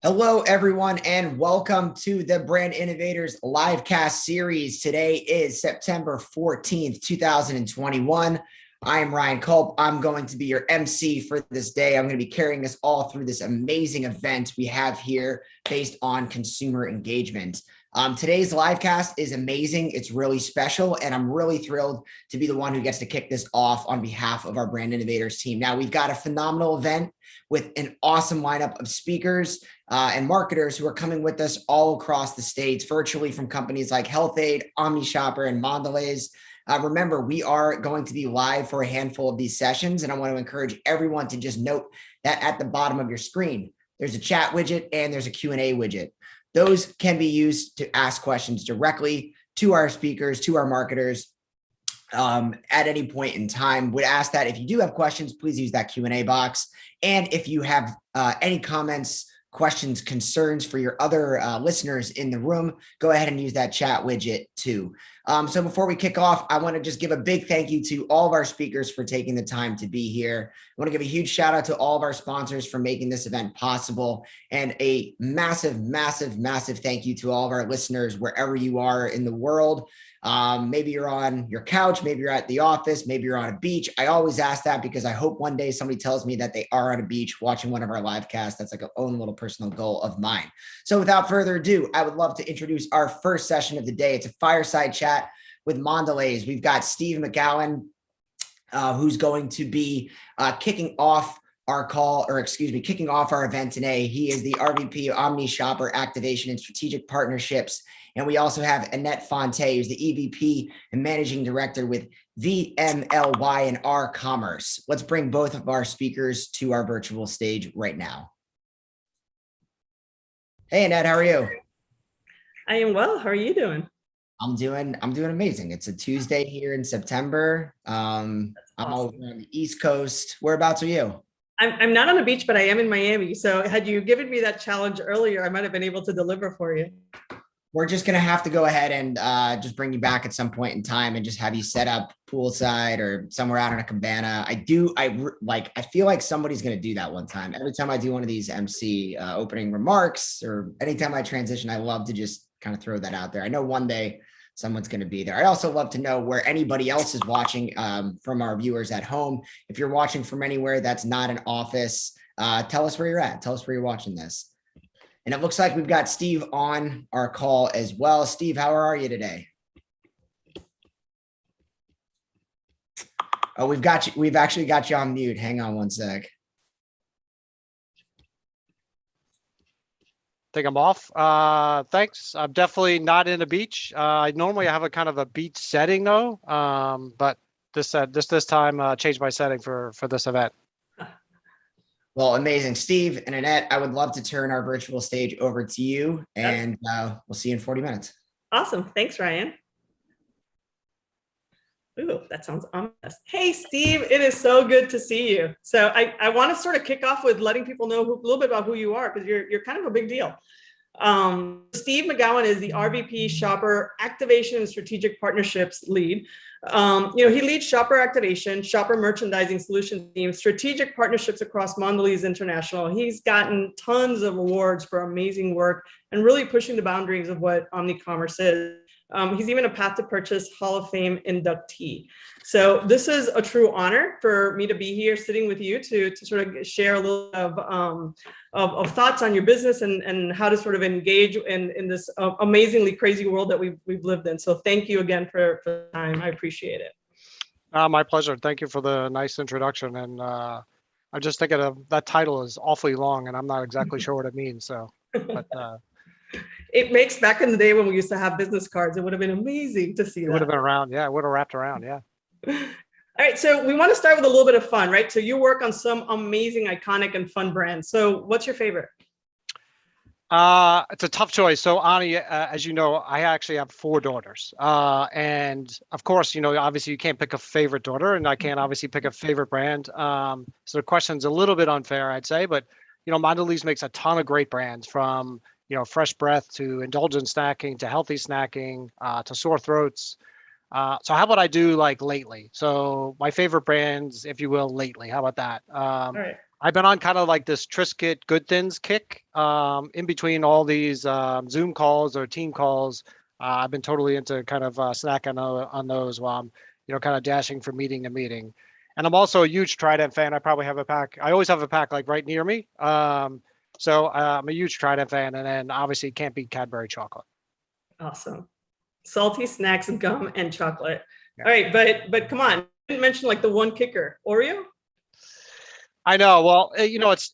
Hello, everyone, and welcome to the Brand Innovators Livecast series. Today is September 14th, 2021. I am Ryan Culp. I'm going to be your MC for this day. I'm going to be carrying us all through this amazing event we have here based on consumer engagement. Today's livecast is amazing. It's really special, and I'm really thrilled to be the one who gets to kick this off on behalf of our Brand Innovators team. Now, we've got a phenomenal event with an awesome lineup of speakers and marketers who are coming with us all across the states, virtually from companies like HealthAid, OmniShopper, and Mondelez. Remember, we are going to be live for a handful of these sessions, and I want to encourage everyone to just note that at the bottom of your screen, there's a chat widget and there's a Q&A widget. Those can be used to ask questions directly to our speakers, to our marketers, at any point in time. Would ask that if you do have questions, please use that Q&A box. And if you have any comments, questions, concerns for your other listeners in the room, go ahead and use that chat widget too. So before we kick off, I want to just give a big thank you to all of our speakers for taking the time to be here. I want to give a huge shout out to all of our sponsors for making this event possible, and a massive, massive, massive thank you to all of our listeners wherever you are in the world. Maybe you're on your couch, maybe you're at the office, maybe you're on a beach. I always ask that because I hope one day somebody tells me that they are on a beach watching one of our live casts. That's like a own little personal goal of mine. So without further ado, I would love to introduce our first session of the day. It's a fireside chat with Mondelez. We've got Steve Mcgowan, who's going to be kicking off our event today. He is the RVP of OmniShopper Activation and Strategic Partnerships. And we also have Annette Fonte, who's the EVP and Managing Director with VMLY&R Commerce. Let's bring both of our speakers to our virtual stage right now. Hey, Annette, how are you? I am well. How are you doing? I'm doing amazing. It's a Tuesday here in September. Awesome. I'm over on the East Coast. Whereabouts are you? I'm not on the beach, but I am in Miami. So had you given me that challenge earlier, I might have been able to deliver for you. We're just going to have to go ahead and just bring you back at some point in time and just have you set up poolside or somewhere out in a cabana. I feel like somebody's going to do that one time. Every time I do one of these MC opening remarks, or anytime I transition, I love to just kind of throw that out there. I know one day someone's going to be there. I also love to know where anybody else is watching from our viewers at home. If you're watching from anywhere that's not an office, tell us where you're at. Tell us where you're watching this. And it looks like we've got Steve on our call as well. Steve, how are you today? Oh, we've got you. We've actually got you on mute. Hang on one sec. Think I'm off. Thanks. I'm definitely not in a beach. I normally have a kind of a beach setting though, but this time changed my setting for this event. Well, amazing. Steve and Annette, I would love to turn our virtual stage over to you, and we'll see you in 40 minutes. Awesome. Thanks, Ryan. Ooh, that sounds ominous. Hey, Steve, it is so good to see you. So I want to sort of kick off with letting people know a little bit about who you are, because you're kind of a big deal. Steve Mcgowan is the RVP Shopper Activation and Strategic Partnerships lead. He leads shopper activation, shopper merchandising solutions team, strategic partnerships across Mondelez International. He's gotten tons of awards for amazing work and really pushing the boundaries of what omnicommerce is. He's even a Path to Purchase Hall of Fame inductee. So this is a true honor for me to be here sitting with you to sort of share a little of thoughts on your business and how to sort of engage in this amazingly crazy world that we've lived in. So thank you again for the time. I appreciate it. My pleasure. Thank you for the nice introduction. And I'm just thinking of that title is awfully long, and I'm not exactly sure what it means. So, but it makes, back in the day when we used to have business cards, it would have been amazing to see that. It would have been around. Yeah, it would have wrapped around. Yeah. All right. So we want to start with a little bit of fun, right? So you work on some amazing, iconic, and fun brands. So what's your favorite? It's a tough choice. So Ani, as you know, I actually have 4 daughters. And of course, obviously you can't pick a favorite daughter, and I can't obviously pick a favorite brand. So the question's a little bit unfair, I'd say, but Mondelez makes a ton of great brands, from fresh breath to indulgent snacking to healthy snacking to sore throats. So how about I do like lately? So my favorite brands, if you will, lately. How about that? All right. I've been on kind of like this Triscuit Good Thins kick in between all these Zoom calls or team calls. I've been totally into kind of snacking on those while I'm, kind of dashing from meeting to meeting. And I'm also a huge Trident fan. I probably have a pack. I always have a pack like right near me. So I'm a huge Trident fan, and then obviously can't beat Cadbury chocolate. Awesome. Salty snacks, gum, and chocolate. Yeah. All right, but come on, you didn't mention like the one kicker, Oreo. I know. Well, it's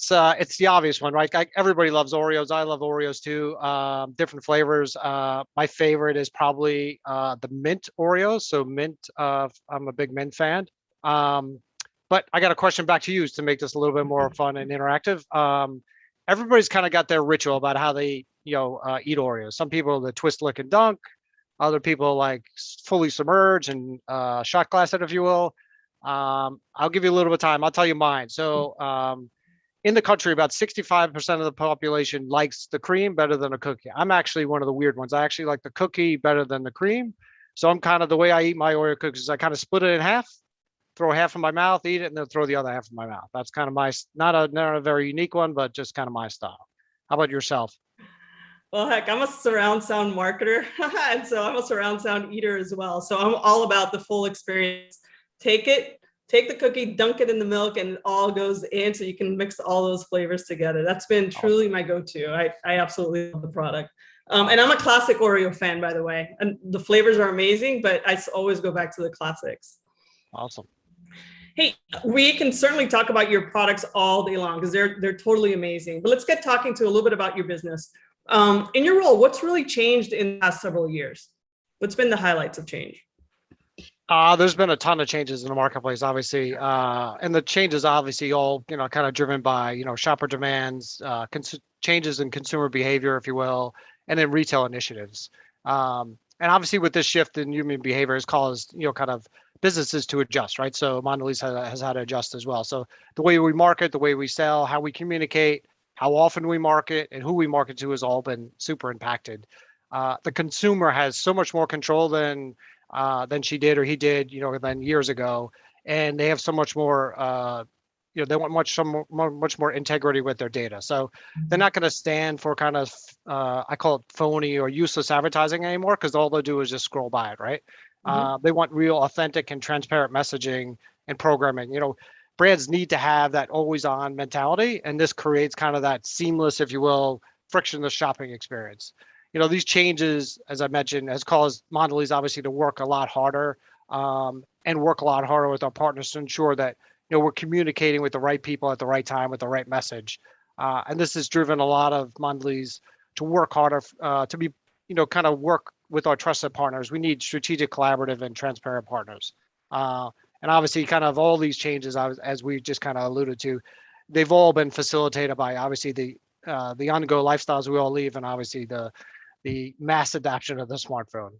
the obvious one, right? Everybody loves Oreos. I love Oreos too. Different flavors. My favorite is probably the mint Oreos. So mint. I'm a big mint fan. But I got a question back to you to make this a little bit more fun and interactive. Everybody's kind of got their ritual about how they eat Oreos. Some people the twist, lick, and dunk. Other people like fully submerge and shot glass it, if you will. I'll give you a little bit of time. I'll tell you mine. So in the country, about 65% of the population likes the cream better than a cookie. I'm actually one of the weird ones. I actually like the cookie better than the cream. So I'm kind of the way I eat my Oreo cookies. I kind of split it in half, throw half in my mouth, eat it, and then throw the other half in my mouth. That's kind of my, not a very unique one, but just kind of my style. How about yourself? Well, heck, I'm a surround sound marketer, and so I'm a surround sound eater as well. So I'm all about the full experience. Take the cookie, dunk it in the milk, and it all goes in so you can mix all those flavors together. That's been truly my go-to. I absolutely love the product. And I'm a classic Oreo fan, by the way. And the flavors are amazing, but I always go back to the classics. Awesome. Hey, we can certainly talk about your products all day long because they're totally amazing. But let's get talking to a little bit about your business. In your role, what's really changed in the past several years? What's been the highlights of change? There's been a ton of changes in the marketplace, obviously, and the changes obviously all kind of driven by shopper demands, changes in consumer behavior, if you will, and then retail initiatives. And obviously, with this shift in human behavior, has caused kind of businesses to adjust, right? So Mondelez has had to adjust as well. So the way we market, the way we sell, how we communicate, how often we market, and who we market to has all been super impacted. The consumer has so much more control than she did or he did, than years ago, and they have so much more. They want much more integrity with their data. So they're not going to stand for kind of I call it phony or useless advertising anymore because all they'll do is just scroll by it, right? They want real, authentic, and transparent messaging and programming. Brands need to have that always on mentality, and this creates kind of that seamless, if you will, frictionless shopping experience. These changes, as I mentioned, has caused Mondelez obviously to work a lot harder and work a lot harder with our partners to ensure that we're communicating with the right people at the right time with the right message. And this has driven a lot of Mondelez to work harder to be, kind of work with our trusted partners. We need strategic, collaborative, and transparent partners. And obviously, kind of all these changes, as we just kind of alluded to, they've all been facilitated by obviously the on-the-go lifestyles we all live, and obviously the mass adoption of the smartphone.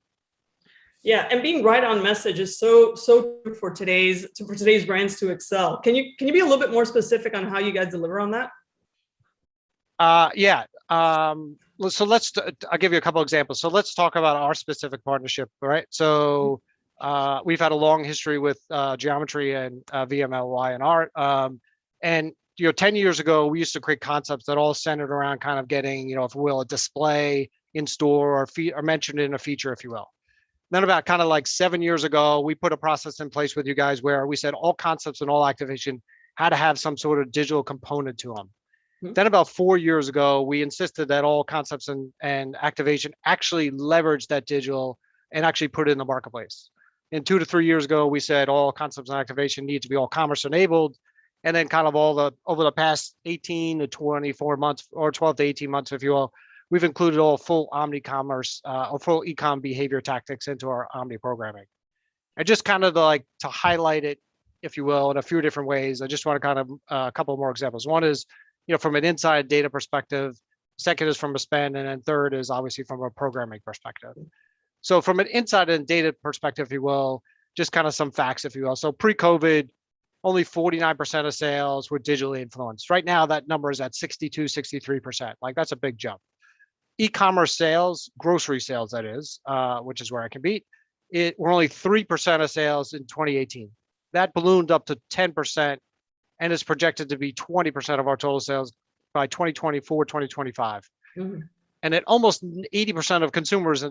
Yeah, and being right on message is so good for today's brands to excel. Can you be a little bit more specific on how you guys deliver on that? Yeah. So I'll give you a couple examples. So let's talk about our specific partnership, right? So we've had a long history with Geometry and VMLY and art. And 10 years ago, we used to create concepts that all centered around kind of getting, if you will, a display in store or mentioned in a feature, if you will. Then about kind of like 7 years ago, we put a process in place with you guys where we said all concepts and all activation had to have some sort of digital component to them. Mm-hmm. Then about 4 years ago, we insisted that all concepts and activation actually leverage that digital and actually put it in the marketplace. And 2 to 3 years ago, we said all concepts and activation need to be all commerce enabled. And then kind of over the past 18 to 24 months or 12 to 18 months, if you will, we've included all full omni-commerce or full e-com behavior tactics into our omni programming. And just kind of to highlight it, if you will, in a few different ways, I just want to kind of a couple more examples. One is, from an inside data perspective. Second is from a spend. And then third is obviously from a programming perspective. So from an inside and data perspective, if you will, just kind of some facts, if you will. So pre-COVID, only 49% of sales were digitally influenced. Right now, that number is at 62, 63%. Like that's a big jump. E-commerce sales, grocery sales, that is, which is where I can beat, were only 3% of sales in 2018. That ballooned up to 10% and is projected to be 20% of our total sales by 2024, 2025. Mm-hmm. And that almost 80% of consumers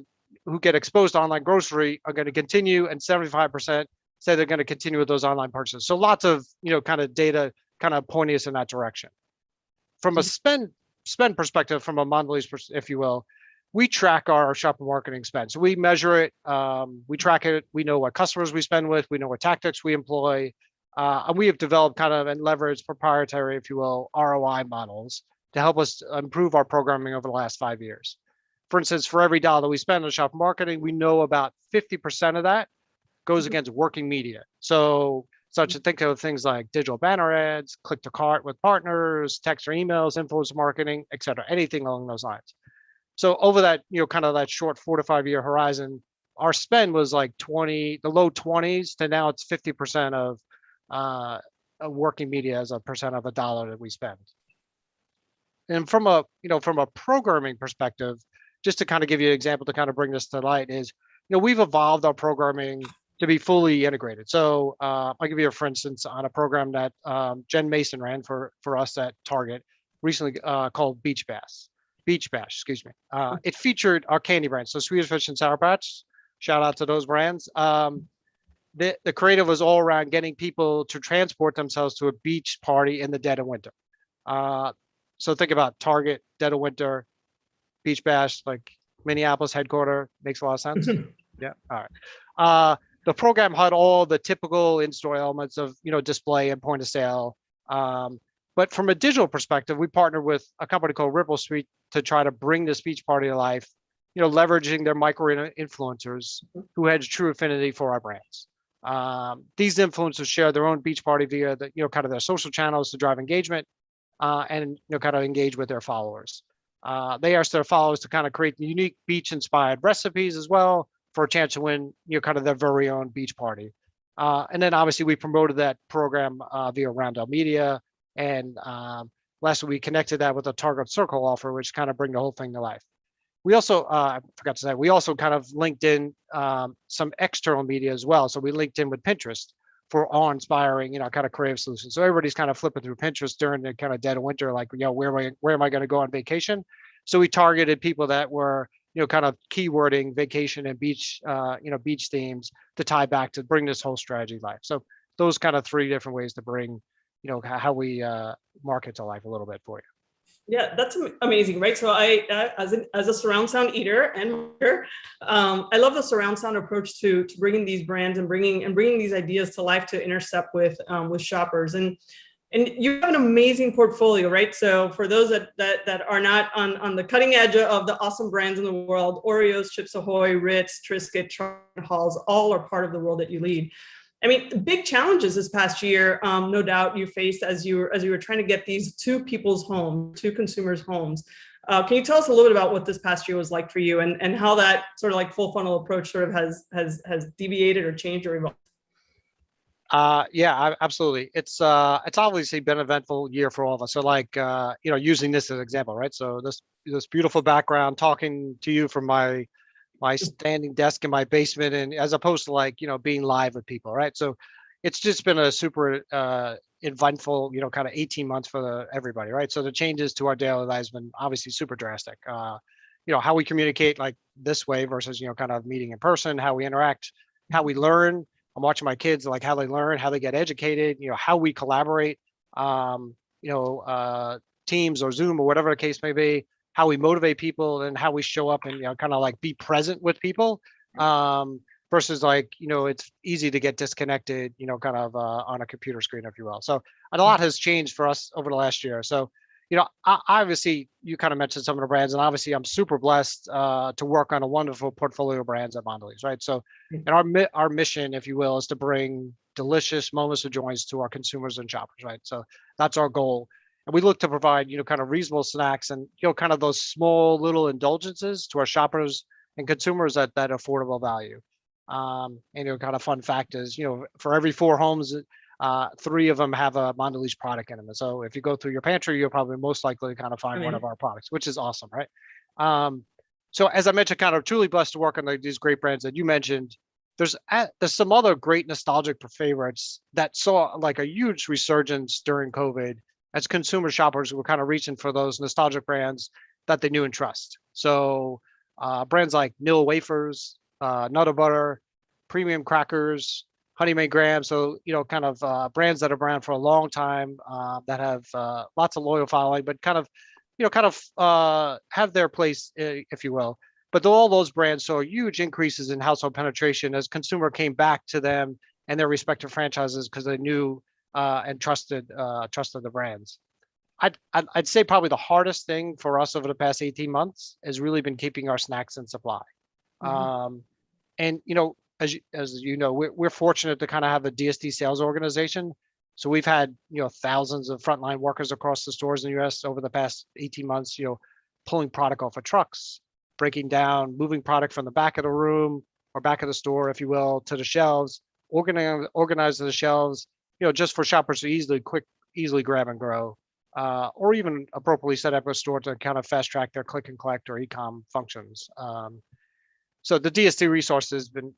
who get exposed to online grocery are going to continue, and 75% say they're going to continue with those online purchases. So lots of, kind of data kind of pointing us in that direction. From a spend perspective, from a Mondelez, if you will, we track our shopper marketing spend. So we measure it, we track it, we know what customers we spend with, we know what tactics we employ, and we have developed kind of and leveraged proprietary, if you will, ROI models to help us improve our programming over the last 5 years. For instance, for every dollar we spend on shopper marketing, we know about 50% of that goes against working media. So such to think of things like digital banner ads, click to cart with partners, text or emails, influencer marketing, et cetera, anything along those lines. So over that, kind of that short 4 to 5 year horizon, our spend was like the low 20s to now it's 50% of working media as a percent of a dollar that we spend. And from a programming perspective, just to kind of give you an example to kind of bring this to light is, we've evolved our programming to be fully integrated. So I'll give you a for instance on a program that Jen Mason ran for us at Target recently called Beach Bash, excuse me. It featured our candy brands, so Swedish Fish and Sour Patch. Shout out to those brands. The creative was all around getting people to transport themselves to a beach party in the dead of winter. So think about Target, dead of winter, Beach Bash, like Minneapolis headquarter, makes a lot of sense. Yeah. All right. The program had all the typical in-store elements of, display and point of sale. But from a digital perspective, we partnered with a company called Ripple Suite to try to bring this beach party to life, leveraging their micro influencers who had true affinity for our brands. These influencers share their own beach party via the, kind of their social channels to drive engagement and, kind of engage with their followers. They asked their followers to kind of create unique beach inspired recipes as well for a chance to win, kind of their very own beach party. And then obviously we promoted that program via Roundel Media. And last week we connected that with a Target Circle offer, which kind of bring the whole thing to life. We also, I forgot to say, we also kind of linked in some external media as well. So we linked in with Pinterest for awe-inspiring, kind of creative solutions. So everybody's kind of flipping through Pinterest during the kind of dead of winter, like, where am I going to go on vacation? So we targeted people that were, kind of keywording vacation and beach, beach themes to tie back to bring this whole strategy to life. So those kind of 3 different ways to bring, how we market to life a little bit for you. Yeah, that's amazing, right? So as a surround sound eater and marketer, I love the surround sound approach to bringing these brands and bringing these ideas to life to intercept with shoppers. And you have an amazing portfolio, right? So for those that are not on the cutting edge of the awesome brands in the world, Oreos, Chips Ahoy, Ritz, Triscuit, Charlotte Halls, all are part of the world that you lead. I mean, big challenges this past year, no doubt you faced as you were trying to get these to people's homes, to consumers' homes. Can you tell us a little bit about what this past year was like for you and how that sort of like full funnel approach sort of has deviated or changed or evolved? Yeah, absolutely. It's obviously been an eventful year for all of us. So like, using this as an example, right? So this beautiful background talking to you from my standing desk in my basement, and as opposed to like, being live with people, right? So it's just been a super eventful, kind of 18 months for everybody, right? So the changes to our daily lives have been obviously super drastic. How we communicate like this way versus, kind of meeting in person, how we interact, how we learn. I'm watching my kids, like how they learn, how they get educated, how we collaborate, Teams or Zoom or whatever the case may be, how we motivate people and how we show up and, kind of like be present with people versus like, it's easy to get disconnected, kind of on a computer screen, if you will. So a lot has changed for us over the last year. So, obviously you kind of mentioned some of the brands, and obviously I'm super blessed to work on a wonderful portfolio of brands at Mondelez, right? So, and our mission, if you will, is to bring delicious moments of joy to our consumers and shoppers, right? So that's our goal. And we look to provide, kind of reasonable snacks and, kind of those small little indulgences to our shoppers and consumers at that affordable value. And, kind of fun fact is, for every 4 homes, 3 of them have a Mondelez product in them. And so if you go through your pantry, you'll probably most likely kind of find one of our products, which is awesome, right? So as I mentioned, kind of truly blessed to work on these great brands that you mentioned. there's some other great nostalgic favorites that saw like a huge resurgence during COVID as consumer shoppers were kind of reaching for those nostalgic brands that they knew and trust. So brands like Nilla wafers, Nutter Butter, Premium crackers, Honey Made Graham. So kind of brands that are around for a long time that have lots of loyal following, but kind of have their place, if you will. But all those brands saw huge increases in household penetration as consumer came back to them and their respective franchises because they knew and trusted the brands. I'd say probably the hardest thing for us over the past 18 months has really been keeping our snacks in supply. And as you know, we're fortunate to kind of have a DSD sales organization. So we've had thousands of frontline workers across the stores in the U.S. over the past 18 months, pulling product off of trucks, breaking down, moving product from the back of the room or back of the store, if you will, to the shelves, organizing the shelves, just for shoppers to easily grab and grow, or even appropriately set up a store to kind of fast track their click and collect or e-com functions. So the DSD resource has been,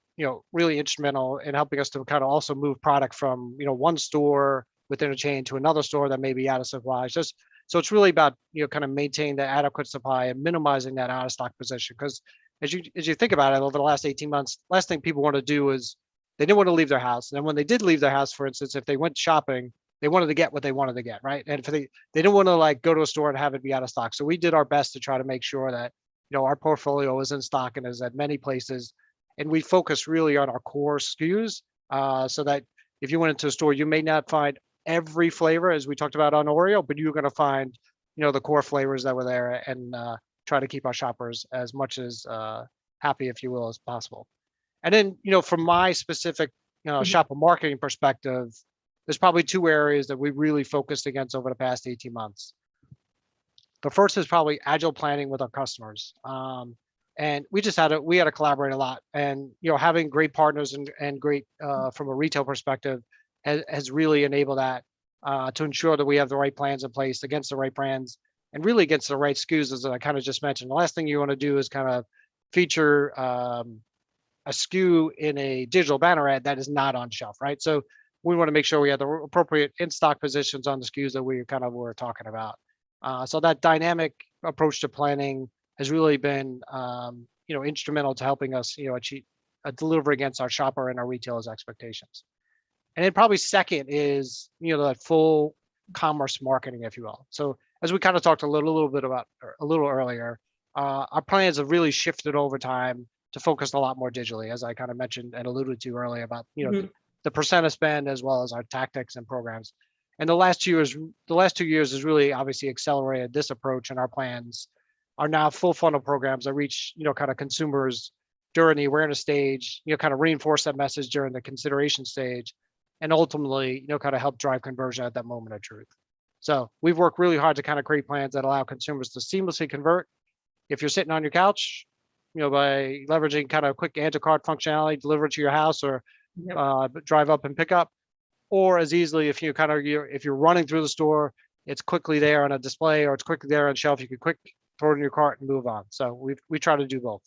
really instrumental in helping us to kind of also move product from, one store within a chain to another store that may be out of supply. So it's really about, kind of maintaining the adequate supply and minimizing that out of stock position. Because as you think about it, over the last 18 months, last thing people want to do is they didn't want to leave their house. And then when they did leave their house, for instance, if they went shopping, they wanted to get what they wanted to get, right? And if they didn't want to like go to a store and have it be out of stock. So we did our best to try to make sure that, our portfolio is in stock and is at many places. And we focus really on our core SKUs so that if you went into a store, you may not find every flavor, as we talked about on Oreo, but you're going to find, the core flavors that were there and try to keep our shoppers as much as happy, if you will, as possible. And then, from my specific, shopper marketing perspective, there's probably two areas that we really focused against over the past 18 months. The first is probably agile planning with our customers. And we had to collaborate a lot, and having great partners and great from a retail perspective has really enabled that to ensure that we have the right plans in place against the right brands and really against the right SKUs, as I kind of just mentioned. The last thing you want to do is kind of feature a SKU in a digital banner ad that is not on shelf, right? So we want to make sure we have the appropriate in-stock positions on the SKUs that we kind of were talking about. So that dynamic approach to planning has really been, instrumental to helping us, achieve deliver against our shopper and our retailers' expectations. And then probably second is, that full commerce marketing, if you will. So as we kind of talked a little bit about a little earlier, our plans have really shifted over time to focus a lot more digitally, as I kind of mentioned and alluded to earlier about, the percent of spend as well as our tactics and programs. And the last 2 years has really obviously accelerated this approach, and our plans are now full funnel programs that reach, kind of consumers during the awareness stage, kind of reinforce that message during the consideration stage, and ultimately, kind of help drive conversion at that moment of truth. So we've worked really hard to kind of create plans that allow consumers to seamlessly convert. If you're sitting on your couch, by leveraging kind of quick add to cart functionality, deliver it to your house or drive up and pick up. Or as easily if if you're running through the store, it's quickly there on a display or it's quickly there on shelf. You can quick throw it in your cart and move on. So we try to do both.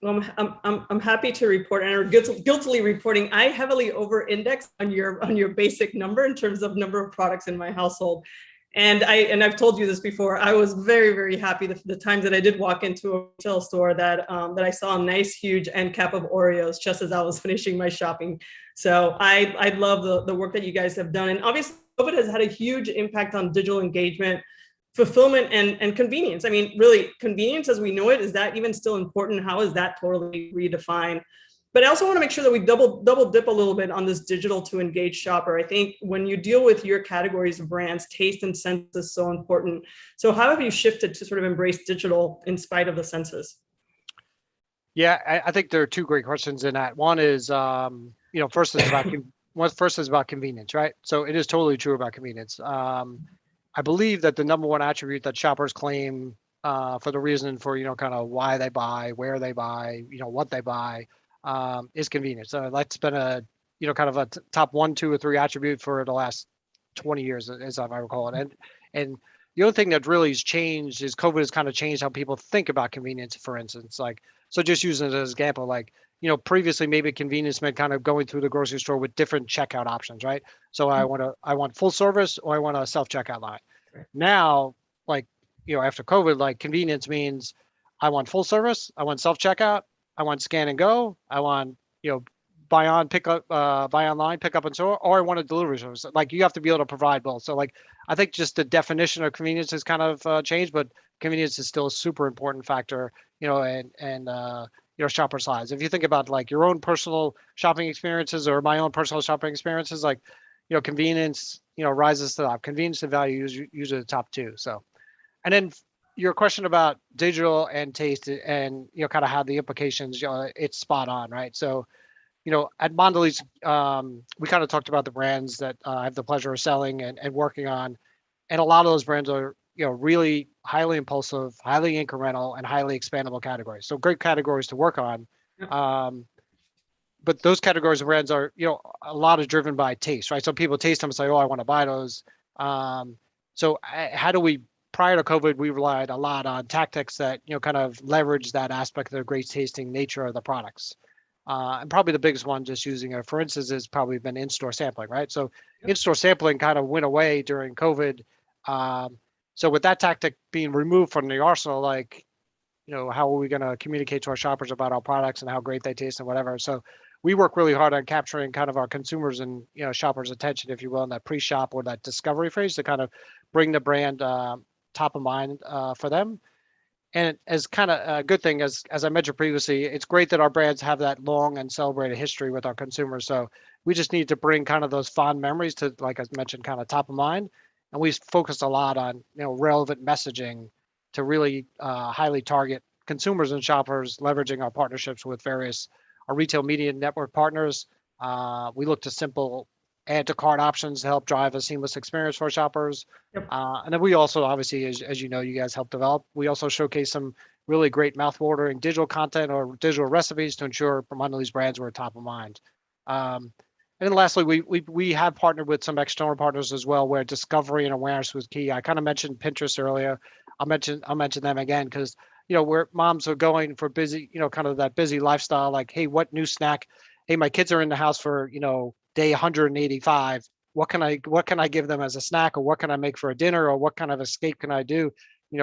Well, I'm happy to report, and I'm guiltily reporting, I heavily over-index on your basic number in terms of number of products in my household. And I've told you this before. I was very, very happy the times that I did walk into a retail store that I saw a nice, huge end cap of Oreos just as I was finishing my shopping. So I love the work that you guys have done. And obviously, COVID has had a huge impact on digital engagement, fulfillment, and convenience. I mean, really, convenience as we know it, is that even still important? How is that totally redefined? But I also want to make sure that we double dip a little bit on this digital to engage shopper. I think when you deal with your categories of brands, taste and sense is so important. So how have you shifted to sort of embrace digital in spite of the senses? Yeah, I think there are two great questions in that. One is, first is about convenience, right? So it is totally true about convenience. I believe that the number one attribute that shoppers claim for the reason for, kind of why they buy, where they buy, what they buy, is convenience. So that's been a, kind of a top 1, 2, or 3 attribute for the last 20 years, as I recall it. And the other thing that really has changed is COVID has kind of changed how people think about convenience, for instance. So just using it as an example, previously maybe convenience meant kind of going through the grocery store with different checkout options, right? So I want full service or I want a self checkout line. Right. Now, like, after COVID, like convenience means I want full service, I want self checkout, I want scan and go, I want, buy online, pick up in store, or I want a delivery service. Like you have to be able to provide both. So like, I think just the definition of convenience has kind of changed, but convenience is still a super important factor, and shopper size. If you think about like your own personal shopping experiences or my own personal shopping experiences, like, convenience, rises to the top. Convenience and value is usually the top two. So, and then your question about digital and taste and, kind of how the implications, it's spot on, right? So, at Mondelez, we kind of talked about the brands that I have the pleasure of selling and working on. And a lot of those brands are, really highly impulsive, highly incremental, and highly expandable categories. So great categories to work on. But those categories of brands are, a lot is driven by taste, right? So people taste them and say, oh, I want to buy those. So how do we, prior to COVID, we relied a lot on tactics that, kind of leverage that aspect of the great tasting nature of the products. And probably the biggest one, just using it, for instance, has probably been in-store sampling, right? So in-store sampling kind of went away during COVID. So with that tactic being removed from the arsenal, like, how are we going to communicate to our shoppers about our products and how great they taste and whatever? So we work really hard on capturing kind of our consumers and, shoppers' attention, if you will, in that pre-shop or that discovery phase to kind of bring the brand top of mind for them. And as kind of a good thing, as I mentioned previously, it's great that our brands have that long and celebrated history with our consumers. So we just need to bring kind of those fond memories to, like I mentioned, kind of top of mind. And we focused a lot on, relevant messaging to really highly target consumers and shoppers, leveraging our partnerships with our retail media network partners. We look to simple add to cart options to help drive a seamless experience for our shoppers. Yep. And then we also, obviously, as you know, you guys help develop, we also showcase some really great mouthwatering digital content or digital recipes to ensure Mondelez brands were top of mind. And then lastly, we have partnered with some external partners as well, where discovery and awareness was key. I kind of mentioned Pinterest earlier. I'll mention them again because, where moms are going for busy, kind of that busy lifestyle, like, hey, what new snack? Hey, my kids are in the house for, day 185. What can I give them as a snack, or what can I make for a dinner, or what kind of escape can I do,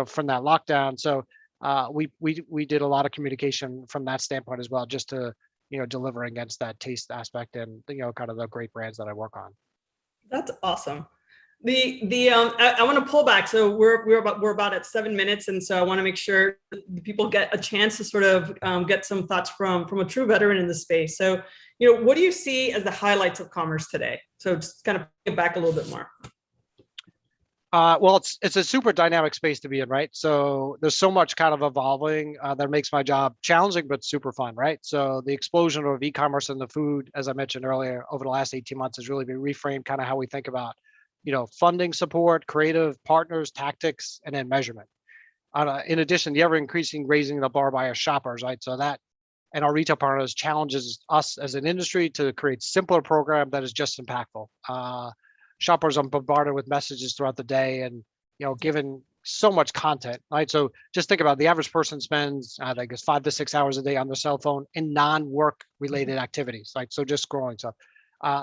from that lockdown? So we did a lot of communication from that standpoint as well, just to, deliver against that taste aspect and, kind of the great brands that I work on. That's awesome. I want to pull back. So we're about at 7 minutes, and so I want to make sure the people get a chance to sort of get some thoughts from a true veteran in the space. So, what do you see as the highlights of commerce today? So just kind of get back a little bit more. Well, it's a super dynamic space to be in, right? So there's so much kind of evolving that makes my job challenging but super fun, right? So the explosion of e-commerce in the food, as I mentioned earlier, over the last 18 months has really been reframed kind of how we think about, funding support, creative partners, tactics, and then measurement. In addition, the ever increasing raising the bar by our shoppers, right? So that and our retail partners challenges us as an industry to create simpler program that is just impactful. Shoppers are bombarded with messages throughout the day and, given so much content, right? So just think about the average person spends, I think it's 5 to 6 hours a day on their cell phone in non-work related activities, like, so just scrolling. So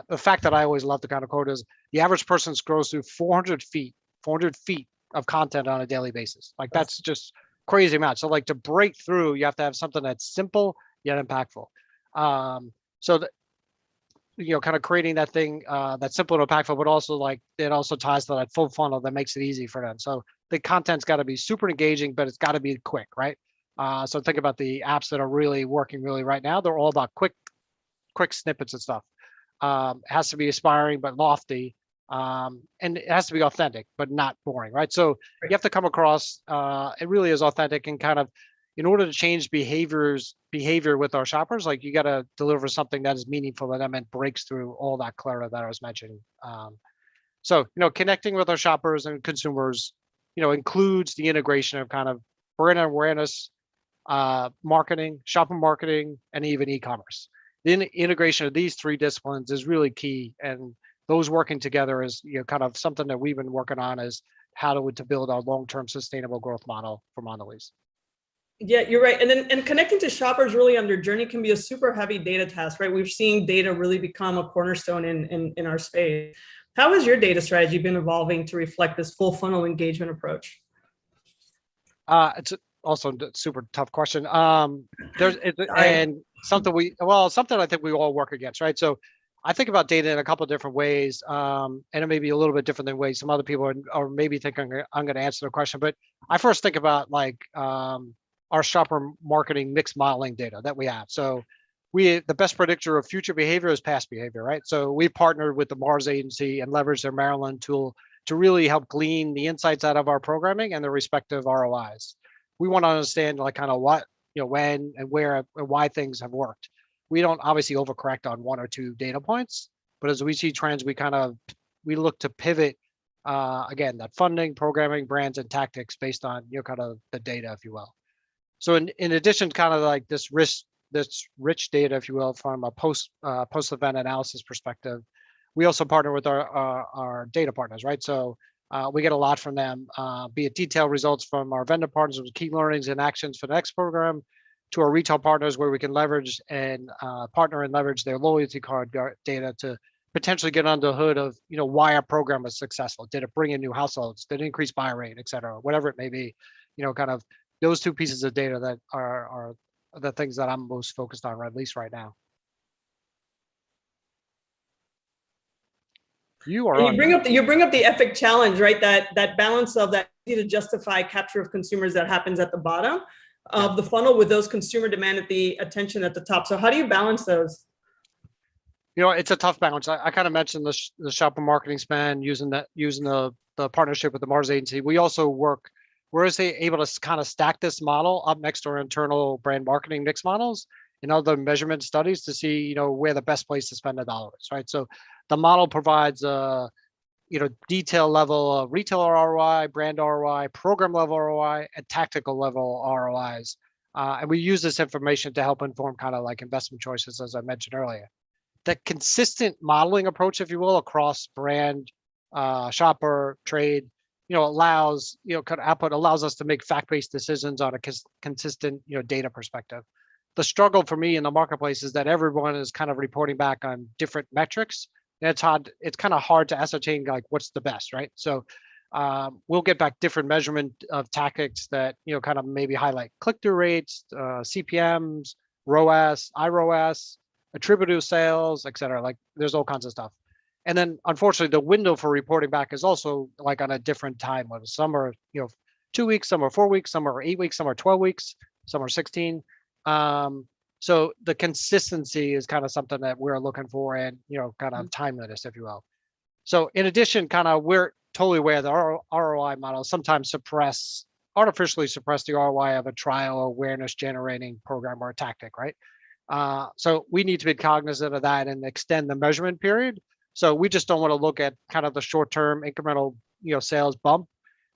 the fact that I always love to kind of quote is the average person scrolls through 400 feet of content on a daily basis. Like that's just crazy amount. So like to break through, you have to have something that's simple yet impactful. So kind of creating that thing that's simple and impactful, but also like it also ties to that full funnel that makes it easy for them. So the content's got to be super engaging, but it's got to be quick, right? So think about the apps that are really working really right now. They're all about quick snippets and stuff. It has to be aspiring but lofty, and it has to be authentic but not boring, right? So you have to come across it really is authentic and kind of, in order to change behavior with our shoppers, like you got to deliver something that is meaningful to them and breaks through all that clutter that I was mentioning. So connecting with our shoppers and consumers, includes the integration of kind of brand awareness, marketing, shopper marketing, and even e-commerce. The integration of these three disciplines is really key, and those working together is kind of something that we've been working on, is how to build our long-term sustainable growth model for Mondelez. Yeah, you're right. And connecting to shoppers really on their journey can be a super heavy data task, right? We've seen data really become a cornerstone in our space. How has your data strategy been evolving to reflect this full funnel engagement approach? It's also a super tough question. There's Sorry. and something I think we all work against, right? So I think about data in a couple of different ways, and it may be a little bit different than ways some other people are maybe thinking I'm going to answer the question. But I first think about like our shopper marketing mix modeling data that we have. So the best predictor of future behavior is past behavior, right? So we've partnered with the Mars agency and leveraged their Maryland tool to really help glean the insights out of our programming and the respective ROIs. We want to understand like kind of what, when and where and why things have worked. We don't obviously overcorrect on one or two data points, but as we see trends, we look to pivot again, that funding, programming, brands, and tactics based on kind of the data, if you will. So in addition to kind of like this rich data, if you will, from a post event analysis perspective, we also partner with our data partners, right? So we get a lot from them, be it detailed results from our vendor partners with key learnings and actions for the next program, to our retail partners where we can leverage and partner and leverage their loyalty card data to potentially get under the hood of why our program was successful. Did it bring in new households? Did it increase buy rate, et cetera? Whatever it may be, kind of those two pieces of data that are the things that I'm most focused on, or at least right now. You are And on. You bring up the epic challenge, right? That balance of that easy to justify capture of consumers that happens at the bottom of the funnel with those consumer demand at the attention at the top. So how do you balance those? It's a tough balance. I kind of mentioned the shopper marketing spend using the partnership with the Mars agency. We also we're able to kind of stack this model up next to our internal brand marketing mix models and other measurement studies to see where the best place to spend the dollar is, right? So the model provides a detail level of retail ROI, brand ROI, program level ROI, and tactical level ROIs. And we use this information to help inform kind of like investment choices, as I mentioned earlier. The consistent modeling approach, if you will, across brand, shopper, trade, allows, kind of output allows us to make fact-based decisions on a consistent, data perspective. The struggle for me in the marketplace is that everyone is kind of reporting back on different metrics. And it's kind of hard to ascertain like what's the best, right? So we'll get back different measurement of tactics that, kind of maybe highlight click-through rates, CPMs, ROAS, iROAS, attributive sales, et cetera. Like there's all kinds of stuff. And then unfortunately, the window for reporting back is also like on a different time. Some are, 2 weeks, some are 4 weeks, some are 8 weeks, some are 12 weeks, some are 16. So the consistency is kind of something that we're looking for and, kind of timeliness, if you will. So in addition, kind of we're totally aware that our ROI models sometimes artificially suppress the ROI of a trial awareness generating program or a tactic, right? So we need to be cognizant of that and extend the measurement period. So we just don't want to look at kind of the short-term incremental, sales bump,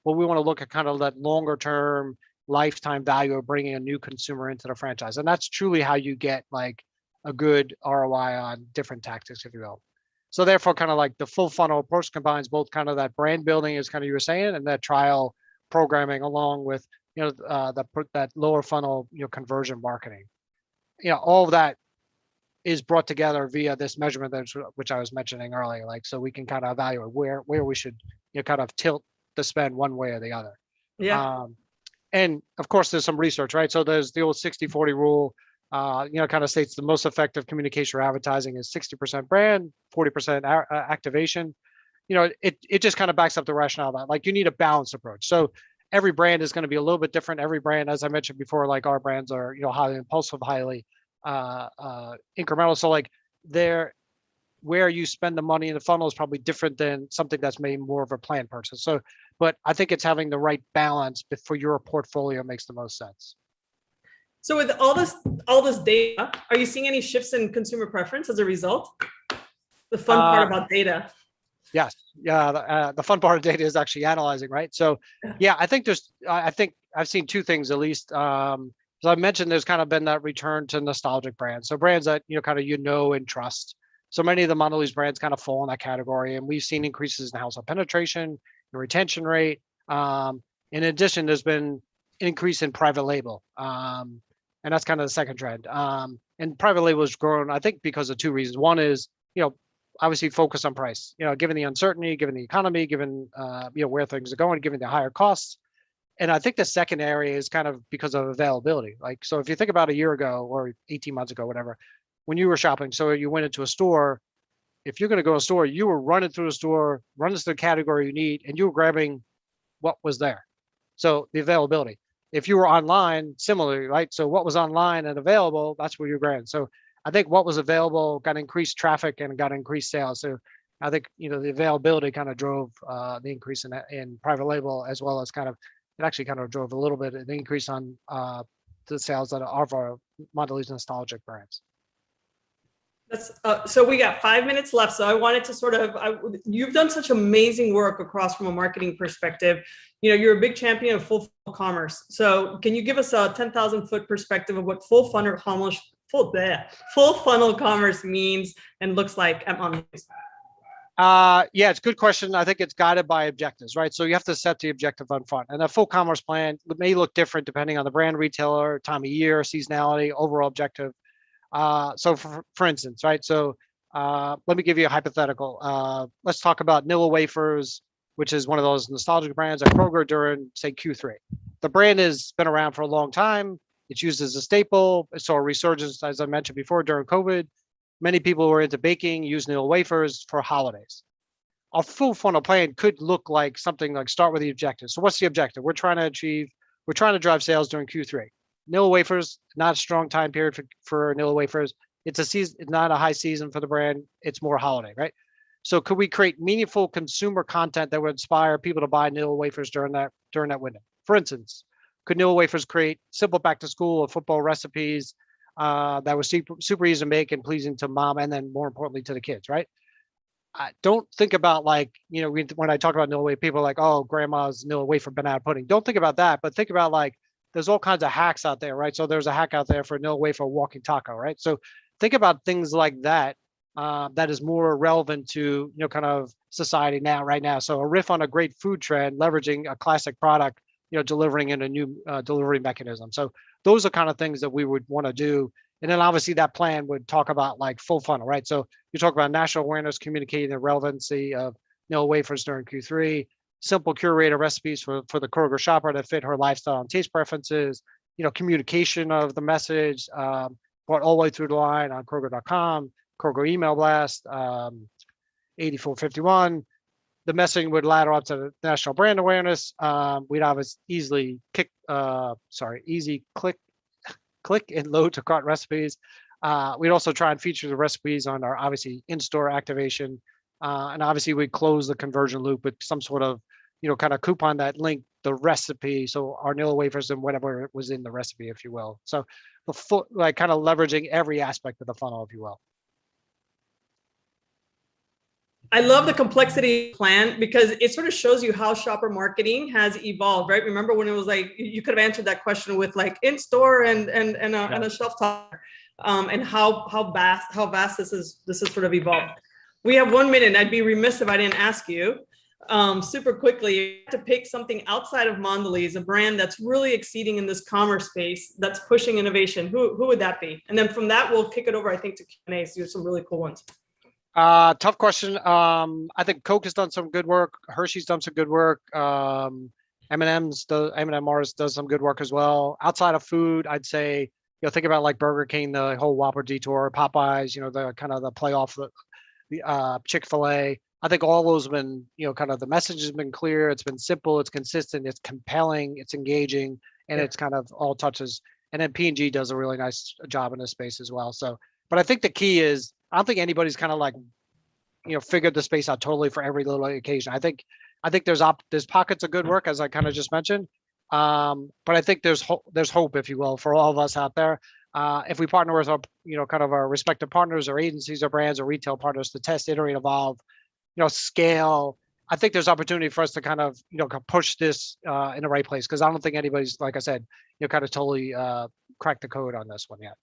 but we want to look at kind of that longer-term lifetime value of bringing a new consumer into the franchise. And that's truly how you get like a good ROI on different tactics, if you will. So therefore, kind of like the full funnel approach combines both kind of that brand building, as kind of you were saying, and that trial programming along with, that lower funnel, conversion marketing. All of that is brought together via this measurement, which I was mentioning earlier. Like, so we can kind of evaluate where we should, kind of tilt the spend one way or the other. Yeah. And of course, there's some research, right? So there's the old 60-40 rule, kind of states the most effective communication or advertising is 60% brand, 40% activation. It just kind of backs up the rationale that like you need a balanced approach. So every brand is going to be a little bit different. Every brand, as I mentioned before, like our brands are, highly impulsive, highly incremental. So like where you spend the money in the funnel is probably different than something that's maybe more of a planned purchase. So, but I think it's having the right balance for your portfolio makes the most sense. So with all this data, are you seeing any shifts in consumer preference as a result? The fun part about data. Yes. Yeah. The fun part of data is actually analyzing, right? So yeah, I think I've seen two things at least. As I mentioned, there's kind of been that return to nostalgic brands. So brands that, kind of, and trust. So many of the Mondelez brands kind of fall in that category, and we've seen increases in household penetration, the retention rate. In addition, there's been increase in private label. And that's kind of the second trend. And private label has grown, I think, because of two reasons. One is, obviously focus on price, given the uncertainty, given the economy, given, where things are going, given the higher costs. And I think the second area is kind of because of availability. Like, so if you think about a year ago or 18 months ago, whatever, when you were shopping, so you went into a store, if you're going to go to a store, you were running through the store, running to the category you need, and you were grabbing what was there. So the availability. If you were online, similarly, right? So what was online and available, that's where you're grabbing. So I think what was available got increased traffic and got increased sales. So I think, the availability kind of drove the increase in private label, as well as it actually kind of drove a little bit of the increase on the sales of our Mondelez nostalgic brands. So we got 5 minutes left. So I wanted to you've done such amazing work across from a marketing perspective. You're a big champion of full funnel commerce. So can you give us a 10,000 foot perspective of what full funnel commerce means and looks like at Mondelez? Yeah, it's a good question. I think it's guided by objectives, right? So you have to set the objective on front, and a full commerce plan may look different depending on the brand, retailer, time of year, seasonality, overall objective. So for instance, right? So let me give you a hypothetical. Let's talk about Nilla wafers, which is one of those nostalgic brands at Kroger during, say, Q3. The brand has been around for a long time. It's used as a staple. It saw a resurgence, as I mentioned before, during COVID. Many people were into baking, use Nilla wafers for holidays. Our full funnel plan could look like something like start with the objective. So what's the objective? We're trying to drive sales during Q3. Nilla wafers, not a strong time period for Nilla wafers. It's a season, it's not a high season for the brand. It's more holiday, right? So could we create meaningful consumer content that would inspire people to buy Nilla wafers during that window? For instance, could Nilla wafers create simple back to school or football recipes that was super easy to make and pleasing to mom, and then more importantly to the kids, right? Don't think about when I talk about Nilla wafer, people are like, oh, grandma's Nilla wafer banana pudding. Don't think about that, but think about there's all kinds of hacks out there, right? So there's a hack out there for Nilla wafer walking taco, right? So think about things like that that is more relevant to kind of society right now. So a riff on a great food trend, leveraging a classic product, delivering in a new delivery mechanism. So those are kind of things that we would want to do. And then obviously that plan would talk about full funnel, right? So you talk about national awareness, communicating the relevancy of Nilla wafers during Q3, simple curated recipes for the Kroger shopper that fit her lifestyle and taste preferences, communication of the message, brought all the way through the line on Kroger.com, Kroger email blast, 8451. The messaging would ladder up to the national brand awareness. We'd have easy click and load to cart recipes. We'd also try and feature the recipes on our obviously in-store activation. And obviously we'd close the conversion loop with some sort of, kind of coupon that linked the recipe. So our Nilla wafers and whatever was in the recipe, if you will. So the full, kind of leveraging every aspect of the funnel, if you will. I love the complexity plan because it sort of shows you how shopper marketing has evolved, right? Remember when it was you could have answered that question with in store and a shelf topper, and how vast this is sort of evolved. We have 1 minute, and I'd be remiss if I didn't ask you super quickly to pick something outside of Mondelez, a brand that's really exceeding in this commerce space, that's pushing innovation. Who would that be? And then from that, we'll kick it over, I think, to Q&A. So you have some really cool ones. Tough question. I think Coke has done some good work. Hershey's done some good work. M&M Mars does some good work as well. Outside of food, I'd say, think about Burger King, the whole Whopper detour, Popeyes, the kind of the playoff, the Chick-fil-A. I think all those have been, kind of the message has been clear. It's been simple. It's consistent. It's compelling. It's engaging, and it's kind of all touches. And then P&G does a really nice job in this space as well. So, but I think the key is, I don't think anybody's kind of figured the space out totally for every little occasion. I think there's pockets of good work, as I kind of just mentioned. But I think there's hope, if you will, for all of us out there. If we partner with our, kind of our respective partners or agencies or brands or retail partners to test, iterate, evolve, scale, I think there's opportunity for us to kind of, push this in the right place. Because I don't think anybody's, like I said, kind of totally cracked the code on this one yet.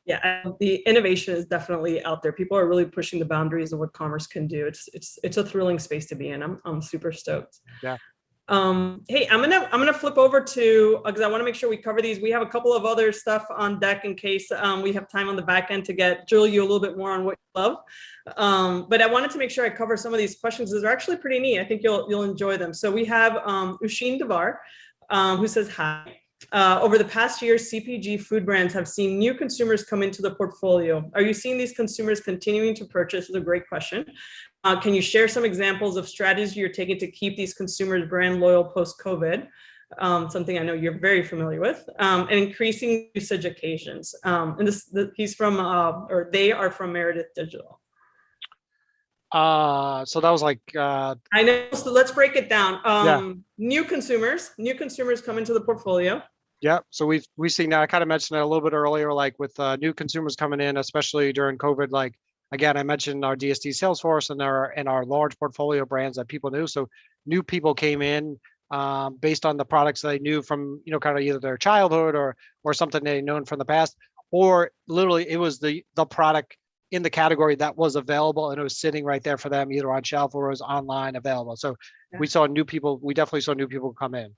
Yeah, the innovation is definitely out there. People are really pushing the boundaries of what commerce can do. It's a thrilling space to be in. I'm super stoked. Yeah. Hey, I'm gonna flip over to because I want to make sure we cover these. We have a couple of other stuff on deck in case we have time on the back end to drill you a little bit more on what you love. But I wanted to make sure I cover some of these questions. These are actually pretty neat. I think you'll enjoy them. So we have Usheen Devar, who says hi. Over the past year, CPG food brands have seen new consumers come into the portfolio. Are you seeing these consumers continuing to purchase? Is a great question. Can you share some examples of strategies you're taking to keep these consumers brand loyal post-COVID? Something I know you're very familiar with, and increasing usage occasions. And he's from, or they are from Meredith Digital. So that was like I know. So let's break it down. Yeah. New consumers come into the portfolio. Yeah, so we've seen that. I kind of mentioned that a little bit earlier, like with new consumers coming in, especially during COVID. Like again, I mentioned our DSD sales force and our large portfolio brands that people knew. So new people came in based on the products they knew from kind of either their childhood or something they known from the past, or literally it was the product in the category that was available and it was sitting right there for them, either on shelf or it was online available. So we saw new people. We definitely saw new people come in.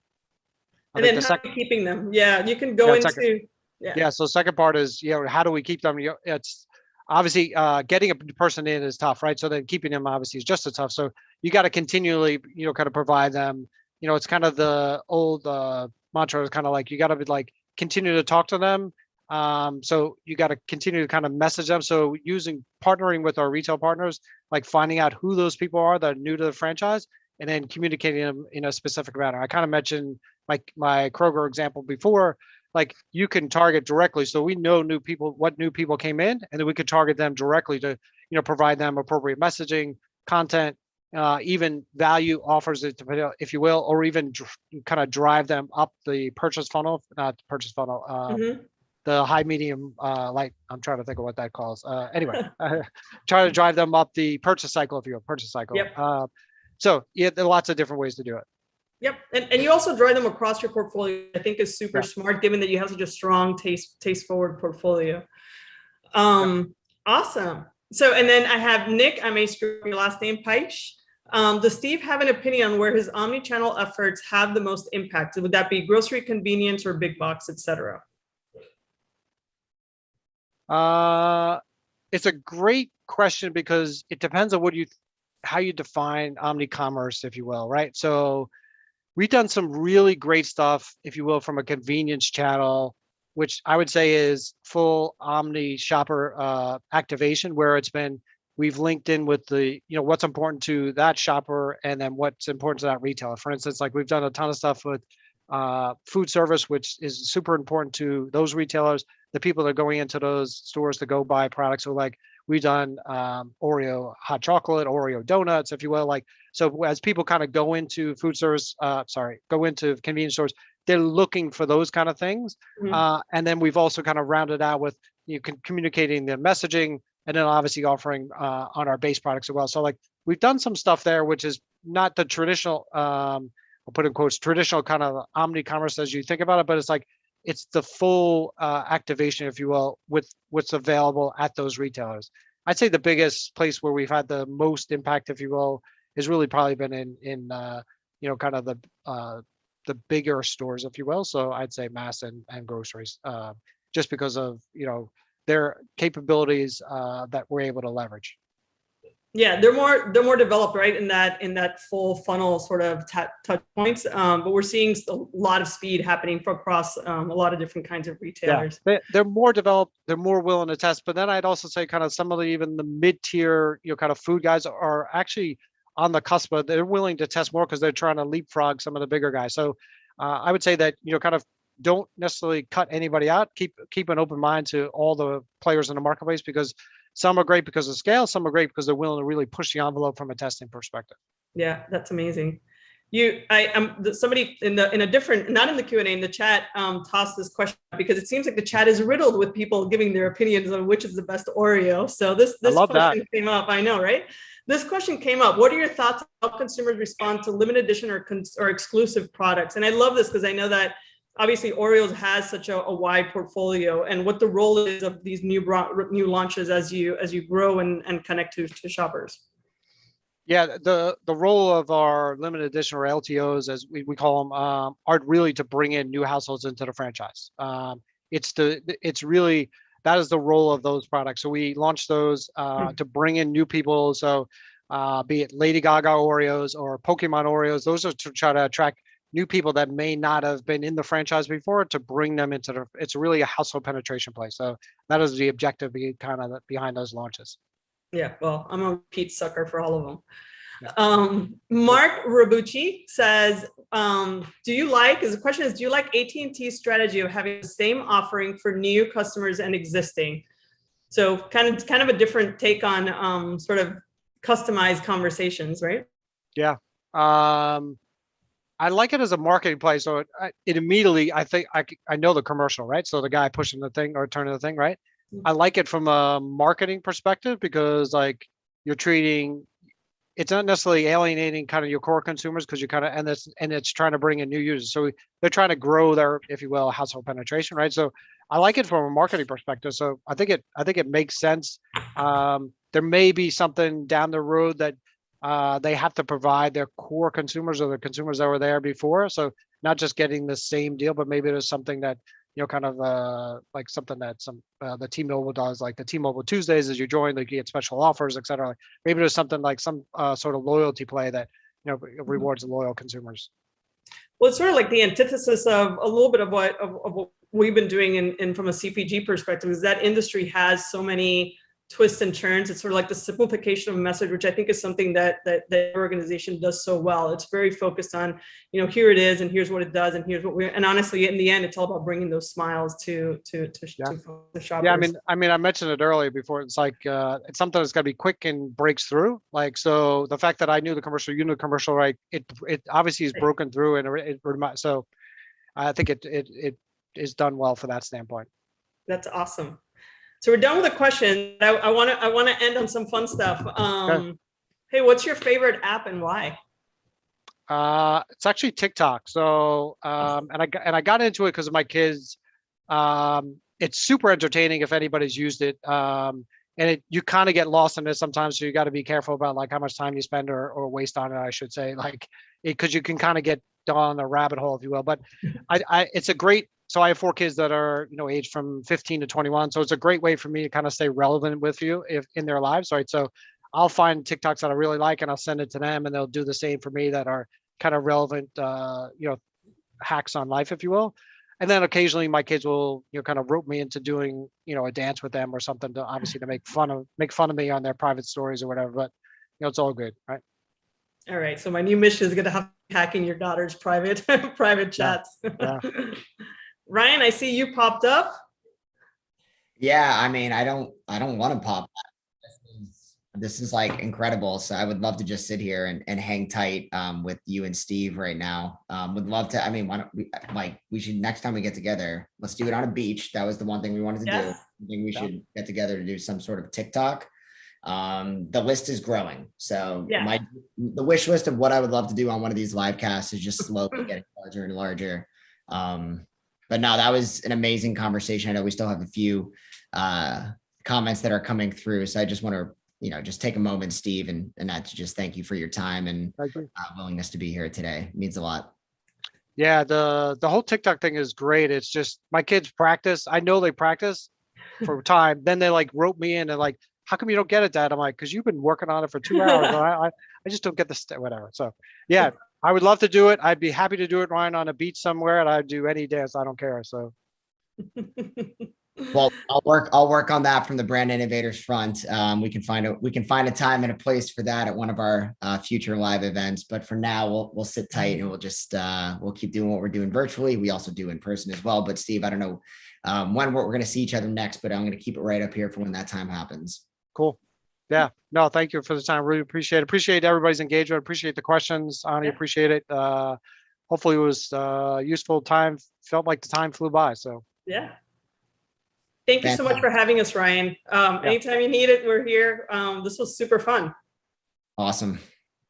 And then how are you keeping them? Yeah, you can go into. Yeah. So second part is, how do we keep them? It's obviously getting a person in is tough, right? So then keeping them obviously is just as tough. So you got to continually, kind of provide them. It's kind of the old mantra is kind of like you got to be like continue to talk to them. So you got to continue to kind of message them. So partnering with our retail partners, like finding out who those people are that are new to the franchise, and then communicating them in a specific manner. I kind of mentioned like my Kroger example before, like you can target directly. So we know what new people came in, and then we could target them directly to, provide them appropriate messaging, content, even value offers, if you will, or even kind of drive them up the purchase funnel, not purchase funnel, the high, medium, light. I'm trying to think of what that calls. Anyway, try to drive them up the purchase cycle, if you will, purchase cycle. Yep. So yeah, there are lots of different ways to do it. Yep, and you also drive them across your portfolio. I think is super smart, given that you have such a strong taste forward portfolio. Awesome. So, and then I have Nick. I may screw up your last name, Peich. Does Steve have an opinion on where his omni-channel efforts have the most impact? Would that be grocery, convenience, or big box, etc.? It's a great question because it depends on how you define omni-commerce, if you will, right? So we've done some really great stuff, if you will, from a convenience channel, which I would say is full omni shopper activation, where we've linked in with the, what's important to that shopper and then what's important to that retailer. For instance, like we've done a ton of stuff with food service, which is super important to those retailers, the people that are going into those stores to go buy products. So like we've done Oreo hot chocolate, Oreo donuts, if you will. Like, so as people kind of go into go into convenience stores, they're looking for those kind of things. And then we've also kind of rounded out with communicating the messaging, and then obviously offering on our base products as well. So like we've done some stuff there, which is not the traditional, I'll put in quotes, traditional kind of omni-commerce as you think about it, but it's the full activation, if you will, with what's available at those retailers. I'd say the biggest place where we've had the most impact, if you will, has really probably been in kind of the bigger stores, if you will. So I'd say mass and groceries, just because of their capabilities that we're able to leverage. Yeah, they're more developed, right, in that full funnel sort of touch points. But we're seeing a lot of speed happening across a lot of different kinds of retailers. Yeah, they're more developed. They're more willing to test. But then I'd also say kind of some of even the mid-tier, kind of food guys are actually on the cusp. But they're willing to test more because they're trying to leapfrog some of the bigger guys. So I would say that kind of don't necessarily cut anybody out. Keep an open mind to all the players in the marketplace, because some are great because of scale. Some are great because they're willing to really push the envelope from a testing perspective. Yeah, that's amazing. Somebody in a different, not in the Q&A, in the chat, tossed this question because it seems like the chat is riddled with people giving their opinions on which is the best Oreo. So this question came up. I know, right? This question came up. What are your thoughts on how consumers respond to limited edition or exclusive products? And I love this because I know that obviously Oreos has such a wide portfolio, and what the role is of these new launches as you grow and connect to shoppers. Yeah, the role of our limited edition or LTOs, as we call them, are really to bring in new households into the franchise. It's really, that is the role of those products. So we launched those to bring in new people. So be it Lady Gaga Oreos or Pokemon Oreos, those are to try to attract new people that may not have been in the franchise before, to bring them into the. It's really a household penetration play. So that is the objective behind those launches. Yeah, well, I'm a repeat sucker for all of them. Yeah. Mark Rabucci says, the question is, do you like AT&T's strategy of having the same offering for new customers and existing? So kind of a different take on sort of customized conversations, right? Yeah. I like it as a marketing play. So it immediately, I think I know the commercial, right? So the guy pushing the thing or turning the thing, right? I like it from a marketing perspective because like you're treating, it's not necessarily alienating kind of your core consumers because you kind of, and it's trying to bring in new users. So they're trying to grow their, if you will, household penetration, right? So I like it from a marketing perspective. So I think it makes sense. There may be something down the road that they have to provide their core consumers or the consumers that were there before. So not just getting the same deal, but maybe there's something that, kind of like something that the T-Mobile does, like the T-Mobile Tuesdays as you join, like you get special offers, et cetera. Maybe there's something like some sort of loyalty play that, rewards the loyal consumers. Well, it's sort of like the antithesis of a little bit of what we've been doing in from a CPG perspective, is that industry has so many twists and turns. It's sort of like the simplification of a message, which I think is something that the organization does so well. It's very focused on, here it is, and here's what it does, and here's what and honestly, in the end, it's all about bringing those smiles to the shoppers. Yeah, I mentioned it earlier before. It's like it's something that's got to be quick and breaks through. Like, so the fact that I knew the commercial, you knew the commercial, right? It obviously is broken through, and so I think it is done well for that standpoint. That's awesome. So we're done with the question. I want to end on some fun stuff. Okay. Hey, what's your favorite app and why? It's actually TikTok. So and I got into it because of my kids. It's super entertaining if anybody's used it. And you kind of get lost in it sometimes. So you got to be careful about like how much time you spend or waste on it, I should say, like because you can kind of get down the rabbit hole, if you will. But it's a great. So I have 4 kids that are, aged from 15 to 21. So it's a great way for me to kind of stay relevant with you in their lives, right? So I'll find TikToks that I really like and I'll send it to them and they'll do the same for me that are kind of relevant, hacks on life, if you will. And then occasionally my kids will, kind of rope me into doing, a dance with them or something to obviously to make fun of me on their private stories or whatever. But, it's all good, right? All right. So my new mission is going to have hacking your daughter's private chats. Yeah. Ryan, I see you popped up. Yeah, I don't want to pop. This is like incredible. So I would love to just sit here and hang tight with you and Steve right now. Would love to. Why don't we should, next time we get together, let's do it on a beach. That was the one thing we wanted to do. I think we should get together to do some sort of TikTok. The list is growing. So the wish list of what I would love to do on one of these live casts is just slowly getting larger and larger. But no, that was an amazing conversation. I know we still have a few comments that are coming through. So I just want to, just take a moment, Steve, and not to just thank you for your time and willingness to be here today. It means a lot. Yeah, the whole TikTok thing is great. It's just my kids practice. I know they practice for time. Then they like rope me in and like, how come you don't get it, Dad? I'm like, because you've been working on it for 2 hours. I just don't get the whatever. So yeah. I would love to do it. I'd be happy to do it, Ryan, on a beach somewhere, and I'd do any dance. I don't care. So, well, I'll work on that from the brand innovators front. We can find a time and a place for that at one of our future live events. But for now, we'll sit tight and we'll just we'll keep doing what we're doing virtually. We also do in person as well. But Steve, I don't know when we're going to see each other next, but I'm going to keep it right up here for when that time happens. Cool. Yeah, no, thank you for the time. Really appreciate everybody's engagement. Appreciate the questions. Ani, appreciate it. Hopefully it was useful time. Felt like the time flew by. So yeah. Thank you so much for having us, Ryan. Anytime you need it, we're here. This was super fun. Awesome.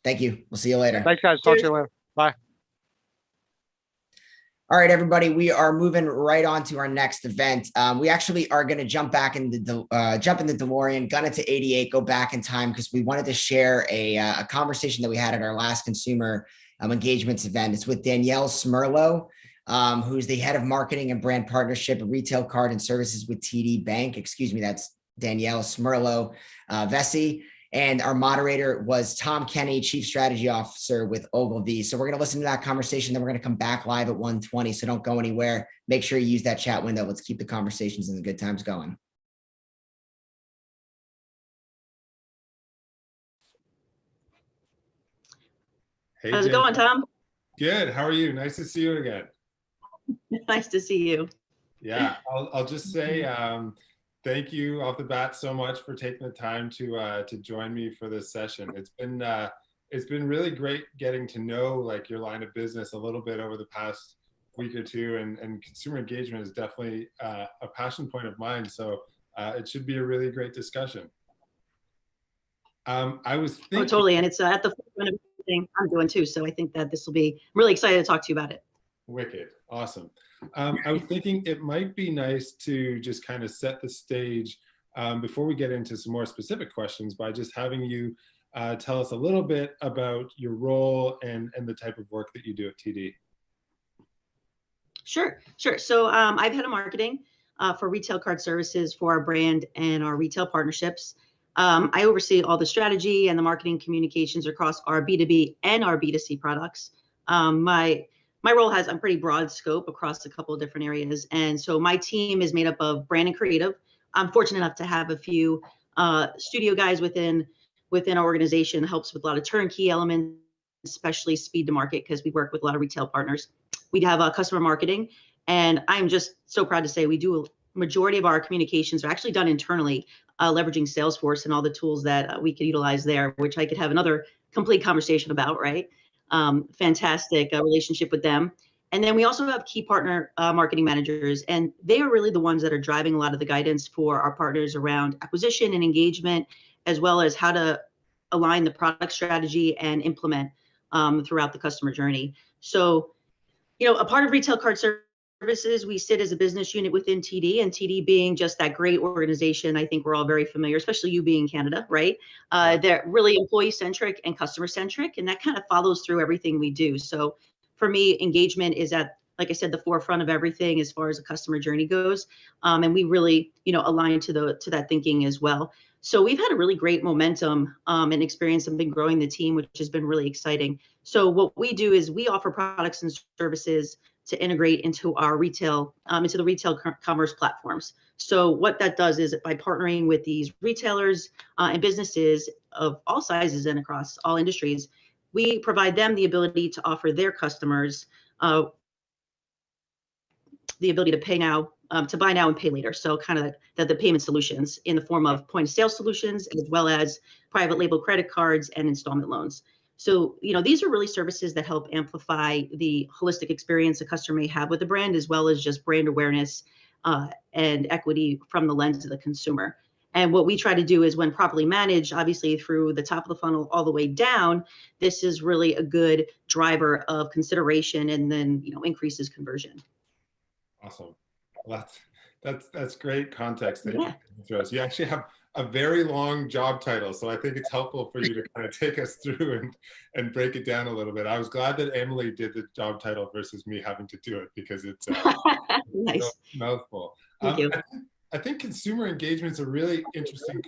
Thank you. We'll see you later. Thanks, guys. Talk to you later. Bye. All right, everybody, we are moving right on to our next event. We actually are going to jump in the DeLorean, gun it to 88, go back in time because we wanted to share a conversation that we had at our last consumer engagements event. It's with Danielle Smirlo, who's the head of marketing and brand partnership, retail card and services with TD Bank. Excuse me, that's Danielle Smirlo Vesey. And our moderator was Tom Kenny, Chief Strategy Officer with Ogilvy. So we're going to listen to that conversation. Then we're going to come back live at 1:20. So don't go anywhere. Make sure you use that chat window. Let's keep the conversations and the good times going. Hey, How's it going, Tom? Good. How are you? Nice to see you again. Nice to see you. Yeah, I'll just say thank you off the bat so much for taking the time to join me for this session. It's been really great getting to know like your line of business a little bit over the past week or two, and consumer engagement is definitely a passion point of mine. So it should be a really great discussion. I was thinking. Oh, totally, and it's at the forefront of everything I'm doing too. So I think that this will be really excited to talk to you about it. Wicked. Awesome. I was thinking it might be nice to just kind of set the stage before we get into some more specific questions by just having you tell us a little bit about your role and the type of work that you do at TD. Sure. So I've head of marketing for retail card services for our brand and our retail partnerships. I oversee all the strategy and the marketing communications across our B2B and our B2C products. My role has a pretty broad scope across a couple of different areas. And so my team is made up of brand and creative. I'm fortunate enough to have a few studio guys within our organization, helps with a lot of turnkey elements, especially speed to market, because we work with a lot of retail partners. We have customer marketing. And I'm just so proud to say we do a majority of our communications are actually done internally, leveraging Salesforce and all the tools that we could utilize there, which I could have another complete conversation about, right? Fantastic relationship with them. And then we also have key partner marketing managers, and they are really the ones that are driving a lot of the guidance for our partners around acquisition and engagement, as well as how to align the product strategy and implement throughout the customer journey. So, a part of retail card services, we sit as a business unit within TD, and TD being just that great organization, I think we're all very familiar, especially you being in Canada, right? They're really employee-centric and customer-centric, and that kind of follows through everything we do. So for me, engagement is at, like I said, the forefront of everything as far as the customer journey goes. And we really, align to that thinking as well. So we've had a really great momentum and experience and been growing the team, which has been really exciting. So what we do is we offer products and services to integrate into our retail, into the retail commerce platforms. So what that does is by partnering with these retailers and businesses of all sizes and across all industries, we provide them the ability to offer their customers the ability to pay now, to buy now and pay later. So kind of the payment solutions in the form of point of sale solutions, as well as private label credit cards and installment loans. So, these are really services that help amplify the holistic experience a customer may have with the brand, as well as just brand awareness and equity from the lens of the consumer. And what we try to do is, when properly managed, obviously through the top of the funnel all the way down, this is really a good driver of consideration and then, increases conversion. Awesome. Well, that's great context that you throw us. You actually have a very long job title, so I think it's helpful for you to kind of take us through and break it down a little bit. I was glad that Emily did the job title versus me having to do it, because it's nice. a mouthful. Thank you. I think consumer engagement is a really interesting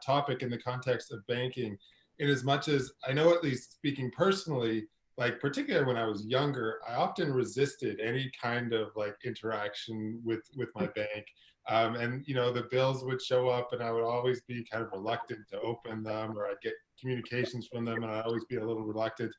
topic in the context of banking, in as much as I know, at least speaking personally, like particularly when I was younger, I often resisted any kind of like interaction with my bank. And the bills would show up and I would always be kind of reluctant to open them, or I'd get communications from them and I'd always be a little reluctant.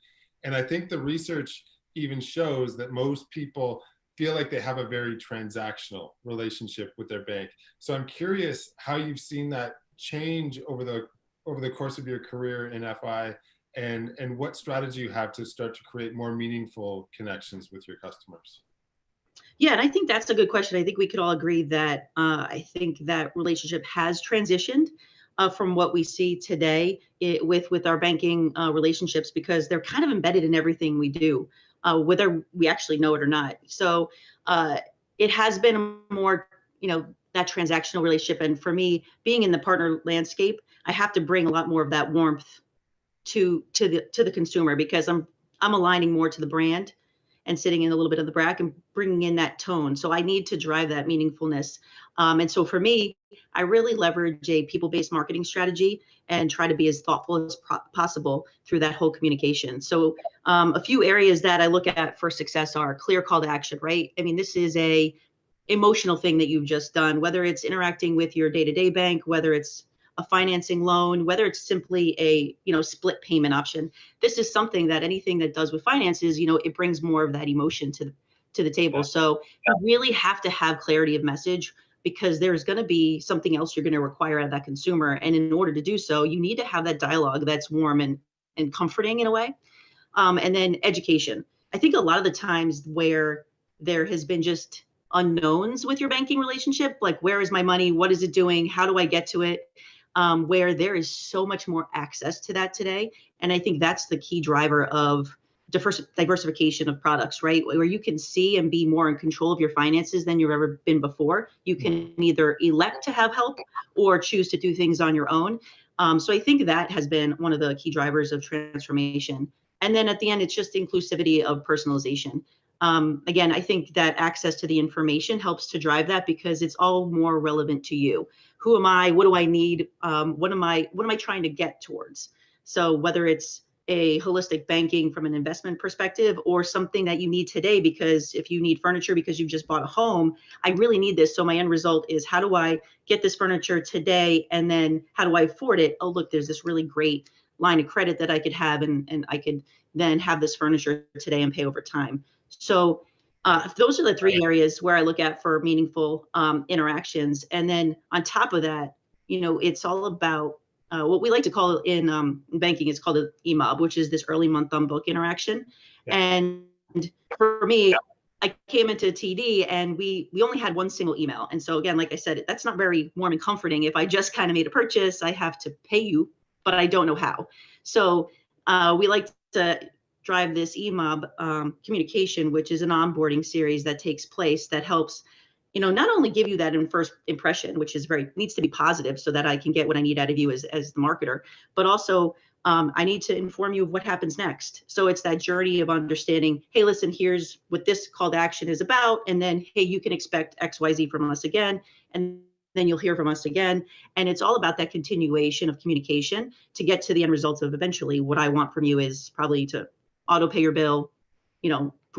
And I think the research even shows that most people feel like they have a very transactional relationship with their bank. So I'm curious how you've seen that change over the course of your career in FI, and what strategy you have to start to create more meaningful connections with your customers. Yeah, and I think that's a good question. I think we could all agree that I think that relationship has transitioned from what we see today with our banking relationships, because they're kind of embedded in everything we do. whether we actually know it or not. So it has been a more, that transactional relationship. And for me, being in the partner landscape, I have to bring a lot more of that warmth to the consumer, because I'm aligning more to the brand and sitting in a little bit of the back and bringing in that tone. So I need to drive that meaningfulness. And so for me, I really leverage a people-based marketing strategy and try to be as thoughtful as possible through that whole communication. So a few areas that I look at for success are clear call to action, right? I mean, this is a emotional thing that you've just done, whether it's interacting with your day-to-day bank, whether it's a financing loan, whether it's simply a split payment option. This is something that anything that does with finances, it brings more of that emotion to the table. So you really have to have clarity of message, because there's going to be something else you're going to require out of that consumer. And in order to do so, you need to have that dialogue that's warm and comforting in a way. And then education. I think a lot of the times where there has been just unknowns with your banking relationship, like where is my money? What is it doing? How do I get to it? Where there is so much more access to that today. And I think that's the key driver of diversification of products, right? Where you can see and be more in control of your finances than you've ever been before. You can either elect to have help or choose to do things on your own. So I think that has been one of the key drivers of transformation. And then at the end, it's just inclusivity of personalization. Again, I think that access to the information helps to drive that, because it's all more relevant to you. Who am I? What do I need? What am I trying to get towards? So whether it's a holistic banking from an investment perspective, or something that you need today, because if you need furniture because you've just bought a home, I really need this. So my end result is, how do I get this furniture today? And then how do I afford it? Oh, look, there's this really great line of credit that I could have, and I could then have this furniture today and pay over time. So those are the three areas where I look at for meaningful interactions. And then on top of that, it's all about what we like to call in banking, it's called an EMOB, which is this early month on book interaction. Yeah. And for me, I came into TD and we only had one single email. And so again, like I said, that's not very warm and comforting. If I just kind of made a purchase, I have to pay you, but I don't know how. So we like to drive this EMOB communication, which is an onboarding series that takes place that helps, not only give you that first impression, which is needs to be positive so that I can get what I need out of you as the marketer, but also I need to inform you of what happens next. So it's that journey of understanding, hey, listen, here's what this call to action is about. And then, hey, you can expect XYZ from us again. And then you'll hear from us again. And it's all about that continuation of communication to get to the end result of eventually what I want from you is probably to auto pay your bill,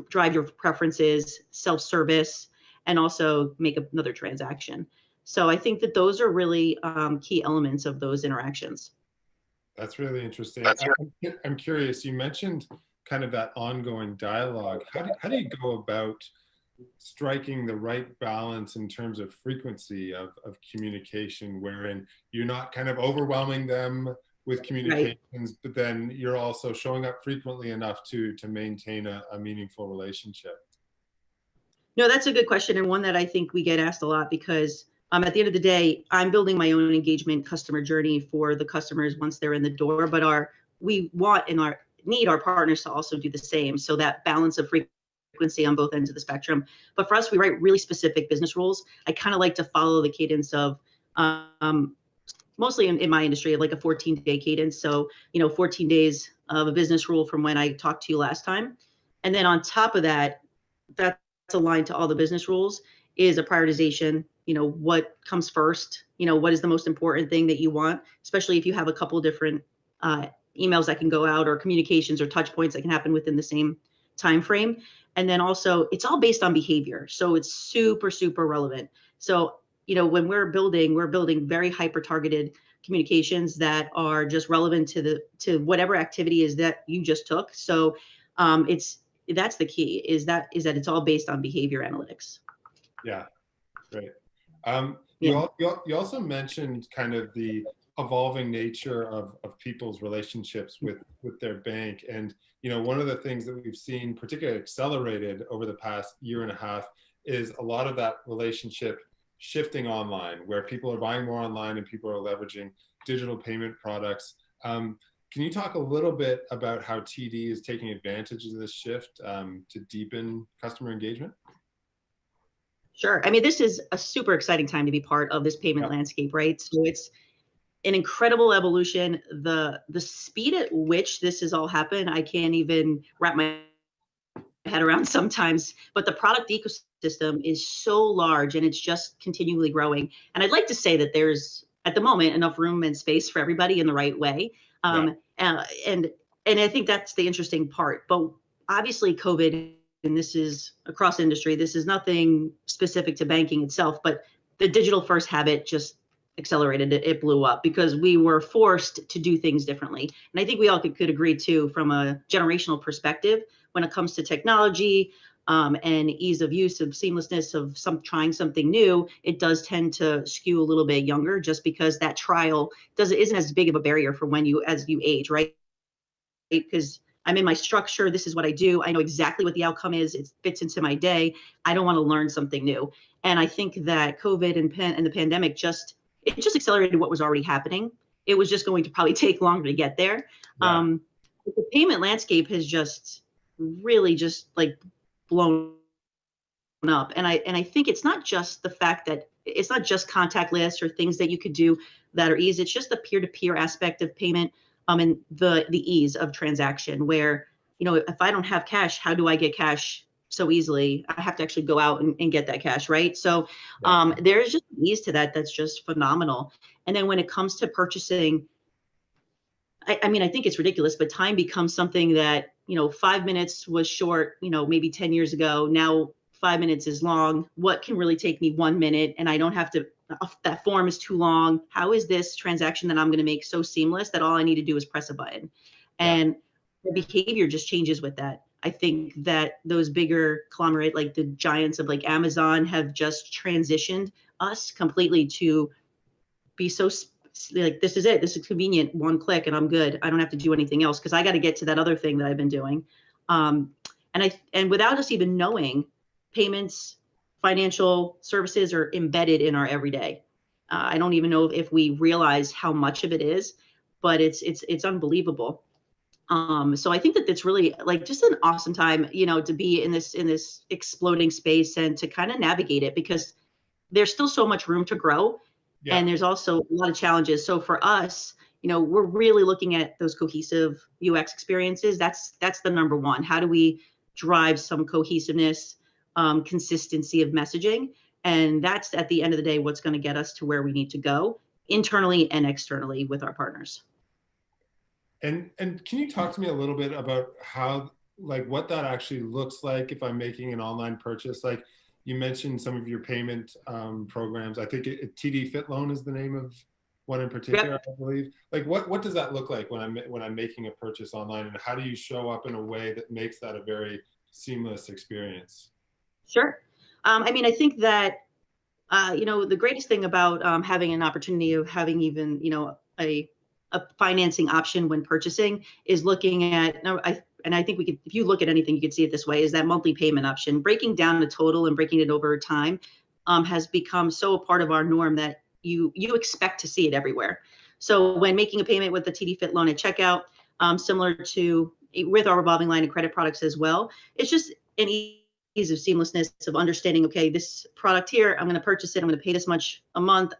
drive your preferences, self-service, and also make another transaction. So I think that those are really key elements of those interactions. That's really interesting. I'm curious, you mentioned kind of that ongoing dialogue. How do you go about striking the right balance in terms of frequency of communication, wherein you're not kind of overwhelming them with communications, right, but then you're also showing up frequently enough to maintain a meaningful relationship? No, that's a good question, and one that I think we get asked a lot, because at the end of the day, I'm building my own engagement customer journey for the customers once they're in the door, but we want and need our partners to also do the same. So that balance of frequency on both ends of the spectrum. But for us, we write really specific business rules. I kind of like to follow the cadence of mostly in my industry, like a 14-day cadence. So, 14 days of a business rule from when I talked to you last time. And then on top of that, that's aligned to all the business rules, is a prioritization, what comes first, what is the most important thing that you want, especially if you have a couple different emails that can go out, or communications or touch points that can happen within the same time frame. And then also it's all based on behavior. So it's super, super relevant. So, when we're building very hyper targeted communications that are just relevant to whatever activity is that you just took. So that's the key, is that it's all based on behavior analytics. Yeah, great. You also mentioned kind of the evolving nature of people's relationships with their bank. And, one of the things that we've seen particularly accelerated over the past year and a half is a lot of that relationship shifting online, where people are buying more online and people are leveraging digital payment products. Can Can you talk a little bit about how TD is taking advantage of this shift to deepen customer engagement? Sure. I mean, this is a super exciting time to be part of this payment landscape, right? So it's an incredible evolution. The speed at which this has all happened, I can't even wrap my head around sometimes, but the product ecosystem is so large and it's just continually growing. And I'd like to say that there's at the moment enough room and space for everybody in the right way. And I think that's the interesting part. But obviously COVID, and this is across industry, this is nothing specific to banking itself, but the digital first habit just accelerated it. It blew up because we were forced to do things differently. And I think we all could agree too, from a generational perspective, when it comes to technology and ease of use, of seamlessness of trying something new, it does tend to skew a little bit younger, just because that trial isn't as big of a barrier for as you age, right? Because I'm in my structure. This is what I do. I know exactly what the outcome is. It fits into my day. I don't want to learn something new. And I think that COVID and the pandemic just accelerated what was already happening. It was just going to probably take longer to get there. The payment landscape has just really just like blown up. And I think it's not just the fact that it's not just contactless or things that you could do that are easy. It's just the peer-to-peer aspect of payment. And the ease of transaction, where, if I don't have cash, how do I get cash so easily? I have to actually go out and get that cash, right? So there's just ease to that that's just phenomenal. And then when it comes to purchasing, I mean, I think it's ridiculous, but time becomes something that, 5 minutes was short, maybe 10 years ago. Now 5 minutes is long. What can really take me 1 minute? And I don't have to, that form is too long. How is this transaction that I'm going to make so seamless that all I need to do is press a button? And the behavior just changes with that. I think that those bigger conglomerate, like the giants of like Amazon, have just transitioned us completely to be so like, this is it. This is convenient. One click and I'm good. I don't have to do anything else because I got to get to that other thing that I've been doing. And without us even knowing, payments, financial services are embedded in our everyday. I don't even know if we realize how much of it is, but it's unbelievable. So I think that it's really like just an awesome time, to be in this exploding space and to kind of navigate it, because there's still so much room to grow. And there's also a lot of challenges. So for us, we're really looking at those cohesive UX experiences. That's the number one. How do we drive some cohesiveness, consistency of messaging? And that's at the end of the day, what's going to get us to where we need to go internally and externally with our partners. And can you talk to me a little bit about how, like, what that actually looks like if I'm making an online purchase? Like, you mentioned some of your payment programs. I think TD Fit Loan is the name of one in particular, I believe. Like, what does that look like when I'm making a purchase online, and how do you show up in a way that makes that a very seamless experience? Sure. I mean, I think that the greatest thing about having an opportunity of having even a financing option when purchasing is looking at, and I think if you look at anything, you can see it this way, is that monthly payment option. Breaking down the total and breaking it over time has become so a part of our norm that you expect to see it everywhere. So when making a payment with the TD Fit Loan at checkout, similar to with our revolving line of credit products as well, it's just an ease of seamlessness of understanding, okay, this product here, I'm going to purchase it, I'm going to pay this much a month.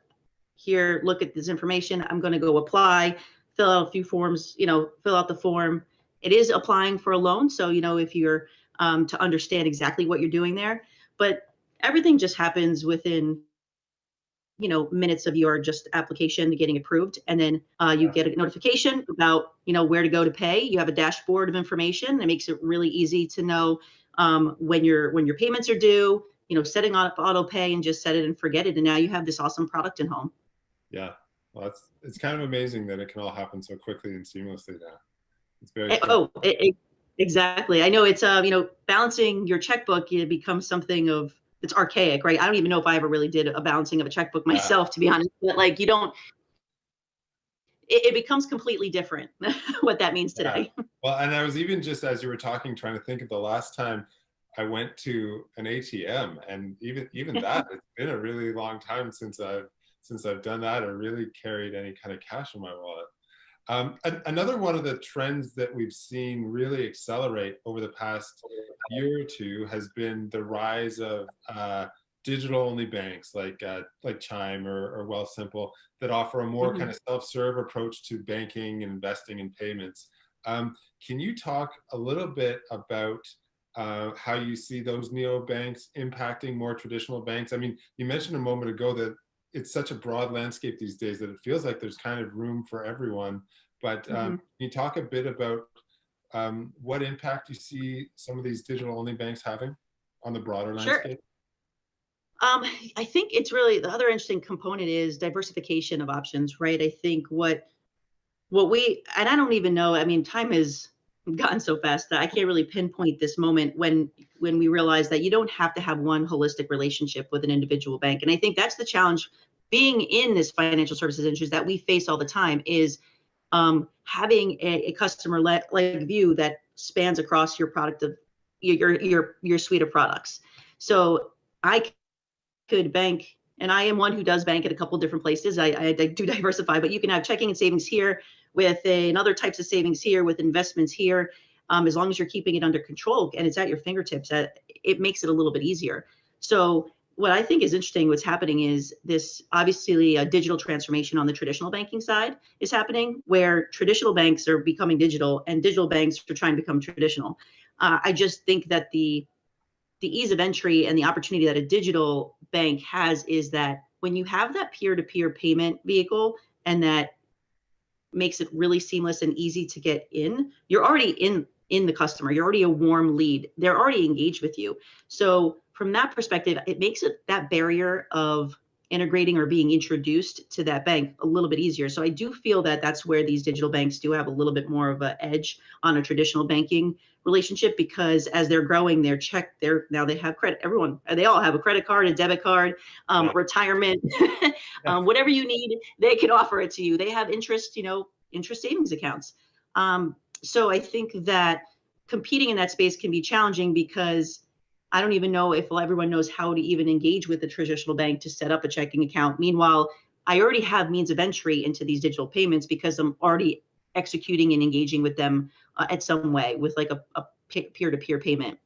Here, look at this information. I'm going to go apply, fill out a few forms, fill out the form. It is applying for a loan. So, if you're to understand exactly what you're doing there, but everything just happens within, minutes of your just application getting approved. And then you get a notification about, where to go to pay. You have a dashboard of information that makes it really easy to know when your payments are due, setting up auto pay and just set it and forget it. And now you have this awesome product in home. Yeah, well, it's kind of amazing that it can all happen so quickly and seamlessly now. It's very cool. Exactly. I know it's balancing your checkbook, it becomes something of it's archaic, right? I don't even know if I ever really did a balancing of a checkbook myself, to be honest. But like it becomes completely different what that means today. Well, and I was even just as you were talking, trying to think of the last time I went to an ATM, and even that, it's been a really long time since I've done that or really carried any kind of cash in my wallet. Another one of the trends that we've seen really accelerate over the past year or two has been the rise of digital-only banks like Chime or Wealthsimple that offer a more kind of self-serve approach to banking and investing and payments. Can you talk a little bit about how you see those neobanks impacting more traditional banks? I mean, you mentioned a moment ago that it's such a broad landscape these days that it feels like there's kind of room for everyone. But can you talk a bit about what impact you see some of these digital-only banks having on the broader landscape? I think it's really the other interesting component is diversification of options, right? I think what we, and I don't even know, I mean, time has gotten so fast that I can't really pinpoint this moment when we realize that you don't have to have one holistic relationship with an individual bank. And I think that's the challenge being in this financial services industry that we face all the time is having a customer like view that spans across your product of your suite of products. So I could bank, and I am one who does bank at a couple different places. I do diversify, but you can have checking and savings here with another types of savings here with investments here. As long as you're keeping it under control and it's at your fingertips, it makes it a little bit easier. So what I think is interesting, what's happening is this obviously a digital transformation on the traditional banking side is happening where traditional banks are becoming digital and digital banks are trying to become traditional. I just think that the ease of entry and the opportunity that a digital bank has is that when you have that peer-to-peer payment vehicle and that makes it really seamless and easy to get in, you're already in the customer. You're already a warm lead. They're already engaged with you. So from that perspective, it makes it that barrier of integrating or being introduced to that bank a little bit easier. So I do feel that that's where these digital banks do have a little bit more of an edge on a traditional banking relationship, because as they're growing, now they have credit. They all have a credit card, a debit card, retirement, whatever you need, they can offer it to you. They have interest savings accounts. So I think that competing in that space can be challenging because I don't even know if everyone knows how to even engage with the traditional bank to set up a checking account. Meanwhile, I already have means of entry into these digital payments because I'm already executing and engaging with them at some way with like a peer-to-peer payment.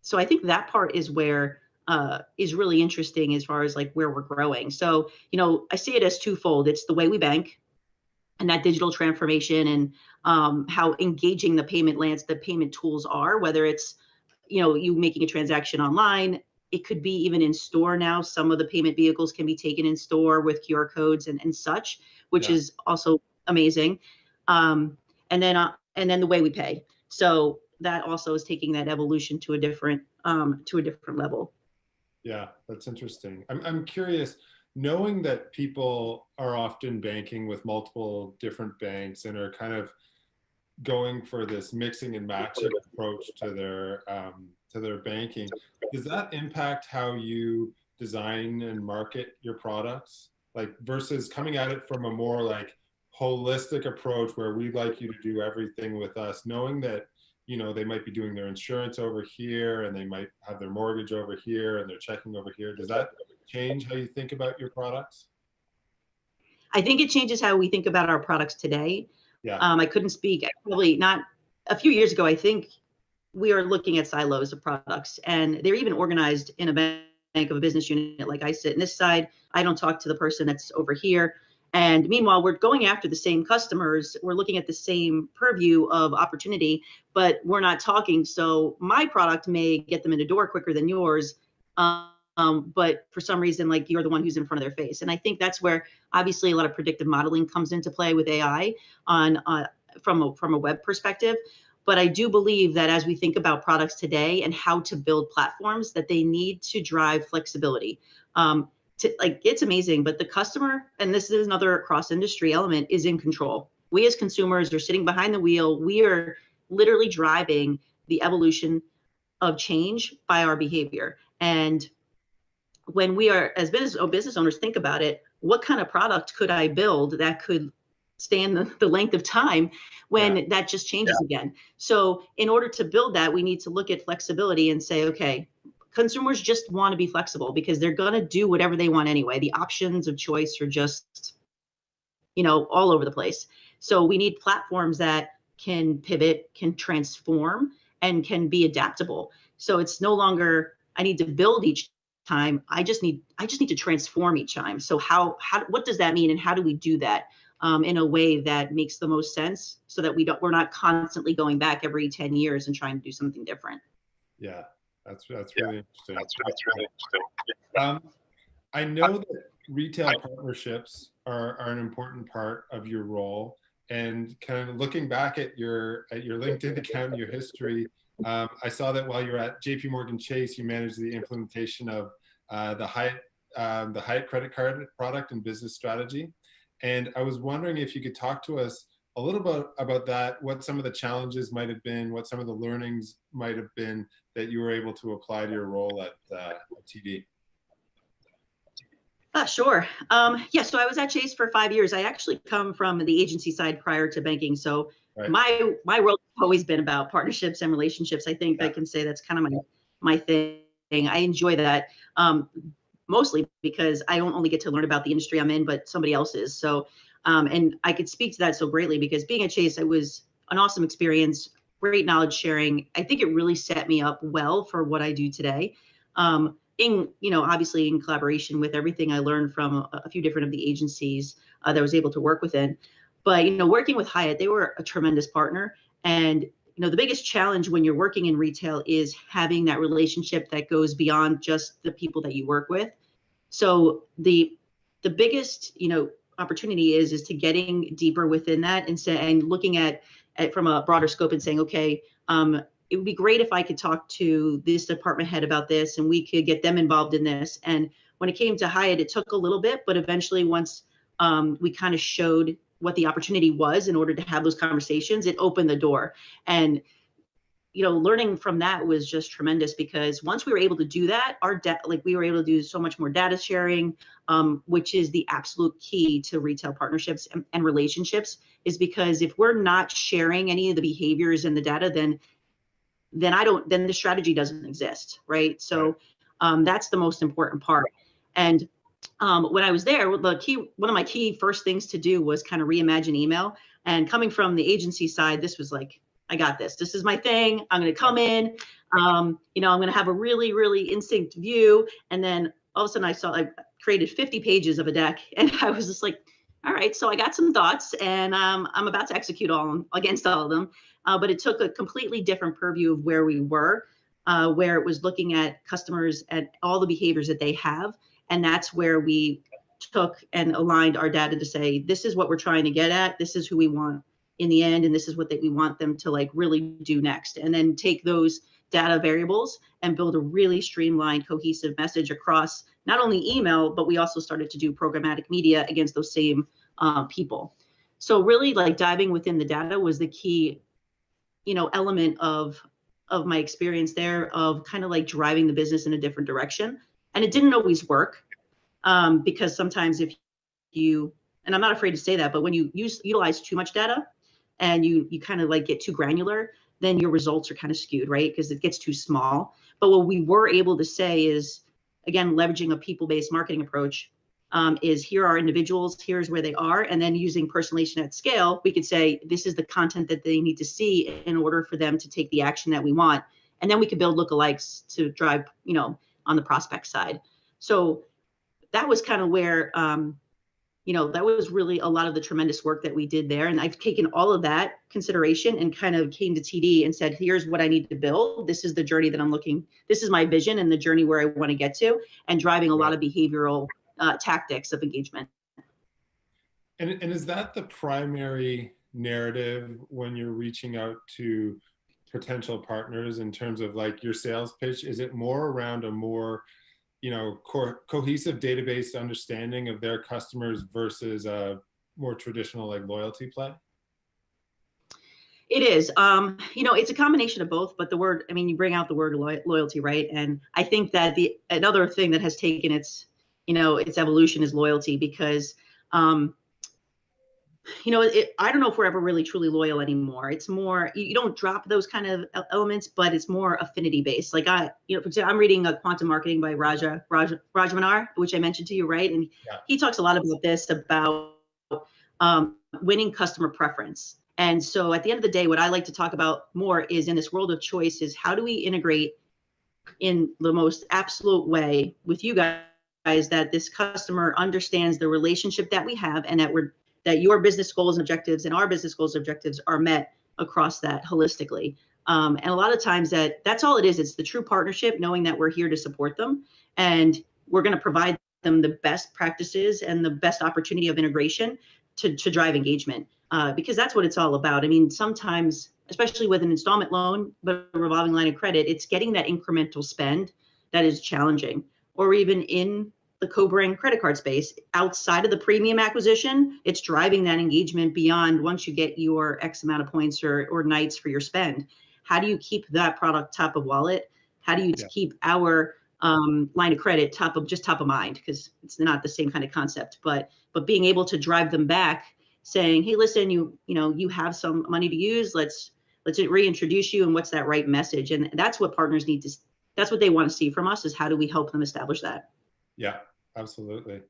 So I think that part is where is really interesting as far as like where we're growing. So, I see it as twofold. It's the way we bank and that digital transformation and how engaging the payment tools are, whether it's, you making a transaction online, it could be even in store now. Some of the payment vehicles can be taken in store with QR codes and such, which is also amazing. And then the way we pay. So that also is taking that evolution to a different level. Yeah, that's interesting. I'm curious, knowing that people are often banking with multiple different banks and are kind of going for this mixing and matching approach to their banking, does that impact how you design and market your products, like versus coming at it from a more like holistic approach where we'd like you to do everything with us, knowing that they might be doing their insurance over here and they might have their mortgage over here and their checking over here? Does that change how you think about your products? I think it changes how we think about our products today. Yeah. I couldn't speak, probably not a few years ago. I think we are looking at silos of products, and they're even organized in a bank of a business unit. Like I sit in this side, I don't talk to the person that's over here. And meanwhile, we're going after the same customers. We're looking at the same purview of opportunity, but we're not talking. So my product may get them in the door quicker than yours. But for some reason, like you're the one who's in front of their face. And I think that's where obviously a lot of predictive modeling comes into play with AI from a web perspective. But I do believe that as we think about products today and how to build platforms, that they need to drive flexibility. It's amazing, but the customer, and this is another cross-industry element, is in control. We as consumers are sitting behind the wheel. We are literally driving the evolution of change by our behavior. And when we are, as business owners, think about it, what kind of product could I build that could stand the length of time when that just changes again? So in order to build that, we need to look at flexibility and say, okay, consumers just want to be flexible because they're going to do whatever they want anyway. The options of choice are just, all over the place. So we need platforms that can pivot, can transform, and can be adaptable. So it's no longer I need to build each time. I just need to transform each time. So what does that mean, and how do we do that in a way that makes the most sense, so that we're not constantly going back every 10 years and trying to do something different. Yeah, that's really interesting. That's really interesting. I know that retail partnerships are an important part of your role, and kind of looking back at your LinkedIn account and your history, I saw that while you were at JP Morgan Chase, you managed the implementation of the Hyatt credit card product and business strategy. And I was wondering if you could talk to us a little bit about that, what some of the challenges might have been, what some of the learnings might have been that you were able to apply to your role at TD. Sure. Yeah, so I was at Chase for 5 years. I actually come from the agency side prior to banking. So right. my world has always been about partnerships and relationships. I think I can say that's kind of my thing. I enjoy that. Mostly because I don't only get to learn about the industry I'm in, but somebody else is. So, and I could speak to that so greatly because being at Chase, it was an awesome experience, great knowledge sharing. I think it really set me up well for what I do today. Obviously in collaboration with everything I learned from a few different of the agencies that I was able to work within. But, working with Hyatt, they were a tremendous partner. And the biggest challenge when you're working in retail is having that relationship that goes beyond just the people that you work with. So the biggest, opportunity is to getting deeper within that and looking at from a broader scope and saying, okay, it would be great if I could talk to this department head about this and we could get them involved in this. And when it came to Hyatt, it took a little bit, but eventually once we kind of showed what the opportunity was in order to have those conversations, it opened the door. And learning from that was just tremendous because once we were able to do that, we were able to do so much more data sharing, which is the absolute key to retail partnerships and relationships. Is because if we're not sharing any of the behaviors and the data, then the strategy doesn't exist, right? So that's the most important part. And when I was there, one of my key first things to do was kind of reimagine email. And coming from the agency side, this was like, I got this. This is my thing. I'm going to come in. I'm going to have a really, really instinct view. And then all of a sudden I created 50 pages of a deck. And I was just like, all right, so I got some thoughts and I'm about to execute against all of them. But it took a completely different purview of where we were, where it was looking at customers and all the behaviors that they have. And that's where we took and aligned our data to say, this is what we're trying to get at. This is who we want in the end. And this is what we want them to really do next. And then take those data variables and build a really streamlined, cohesive message across not only email, but we also started to do programmatic media against those same people. So really diving within the data was the key, element of my experience there of kind of driving the business in a different direction. And it didn't always work because sometimes if you, and I'm not afraid to say that, but when you utilize too much data and you kind of get too granular, then your results are kind of skewed, right? Because it gets too small. But what we were able to say is, again, leveraging a people-based marketing approach is here are individuals, here's where they are. And then using personalization at scale, we could say, this is the content that they need to see in order for them to take the action that we want. And then we could build lookalikes to drive, on the prospect side. So that was kind of where, that was really a lot of the tremendous work that we did there. And I've taken all of that consideration and kind of came to TD and said, here's what I need to build. This is the journey that I'm looking, this is my vision and the journey where I want to get to, and driving a lot of behavioral tactics of engagement. And is that the primary narrative when you're reaching out to potential partners in terms of your sales pitch? Is it more around a more cohesive database understanding of their customers versus a more traditional loyalty play? It is. It's a combination of both, but you bring out the word loyalty, right? And I think that another thing that has taken its evolution is loyalty because, I don't know if we're ever really truly loyal anymore. It's more, you don't drop those kind of elements, but it's more affinity based. For example, I'm reading Quantum Marketing by Rajamanar, which I mentioned to you, right? And he talks a lot about this, about winning customer preference. And so at the end of the day, what I like to talk about more is, in this world of choice, is how do we integrate in the most absolute way with you guys that this customer understands the relationship that we have, and that your business goals and objectives and our business goals and objectives are met across that holistically. And a lot of times that's all it is. It's the true partnership, knowing that we're here to support them, and we're going to provide them the best practices and the best opportunity of integration to drive engagement, because that's what it's all about. I mean, sometimes, especially with an installment loan, but a revolving line of credit, it's getting that incremental spend that is challenging. Or even in the co-brand credit card space, outside of the premium acquisition, it's driving that engagement beyond once you get your X amount of points or nights for your spend. How do you keep that product top of wallet? How do you keep our line of credit top of mind? Because it's not the same kind of concept, but being able to drive them back, saying, hey, listen, you have some money to use. Let's reintroduce you, and what's that right message? And that's what partners need to. That's what they want to see from us, is how do we help them establish that? Yeah, absolutely.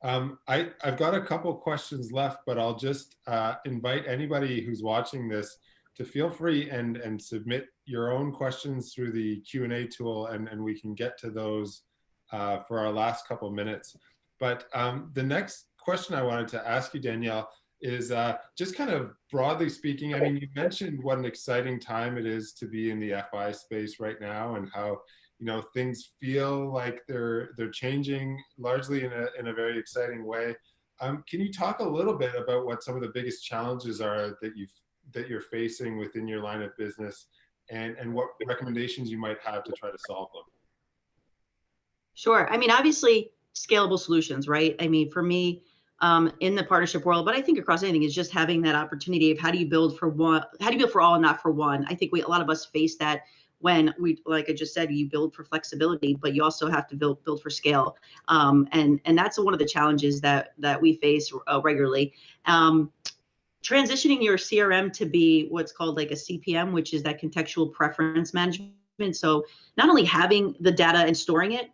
I've got a couple questions left, but I'll just invite anybody who's watching this to feel free and submit your own questions through the Q&A tool, and we can get to those for our last couple minutes. But the next question I wanted to ask you, Danielle, is just kind of broadly speaking. I mean, you mentioned what an exciting time it is to be in the FI space right now, and how things feel like they're changing largely in a very exciting way. Can you talk a little bit about what some of the biggest challenges are that you're facing within your line of business, and what recommendations you might have to try to solve them? Sure. I mean, obviously, scalable solutions, right? I mean, for me, in the partnership world, but I think across anything, is just having that opportunity of how do you build for all and not for one. I think a lot of us face that when like I just said, you build for flexibility, but you also have to build for scale. And that's one of the challenges that we face regularly. Transitioning your CRM to be what's called like a CPM, which is that contextual preference management. So not only having the data and storing it,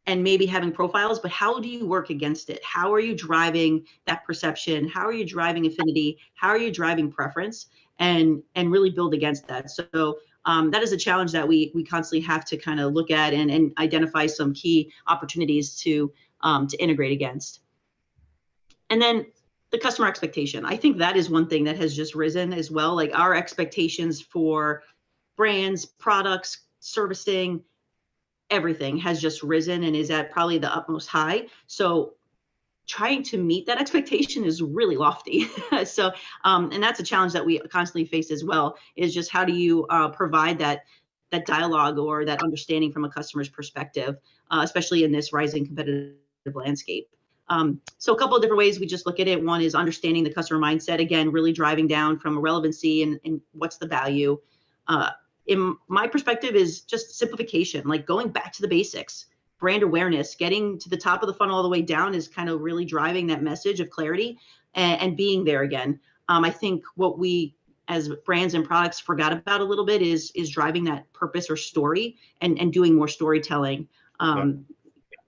and maybe having profiles, but how do you work against it? How are you driving that perception? How are you driving affinity? How are you driving preference? And really build against that. So that is a challenge that we constantly have to kind of look at and identify some key opportunities to integrate against. And then the customer expectation. I think that is one thing that has just risen as well. Like, our expectations for brands, products, servicing, everything has just risen and is at probably the utmost high. So trying to meet that expectation is really lofty. So, and that's a challenge that we constantly face as well, is just how do you provide that dialogue or that understanding from a customer's perspective, especially in this rising competitive landscape. So a couple of different ways we just look at it. One is understanding the customer mindset, again, really driving down from relevancy and what's the value. In my perspective, is just simplification, like going back to the basics. Brand awareness, getting to the top of the funnel all the way down, is kind of really driving that message of clarity and being there again. I think what we as brands and products forgot about a little bit is driving that purpose or story and doing more storytelling.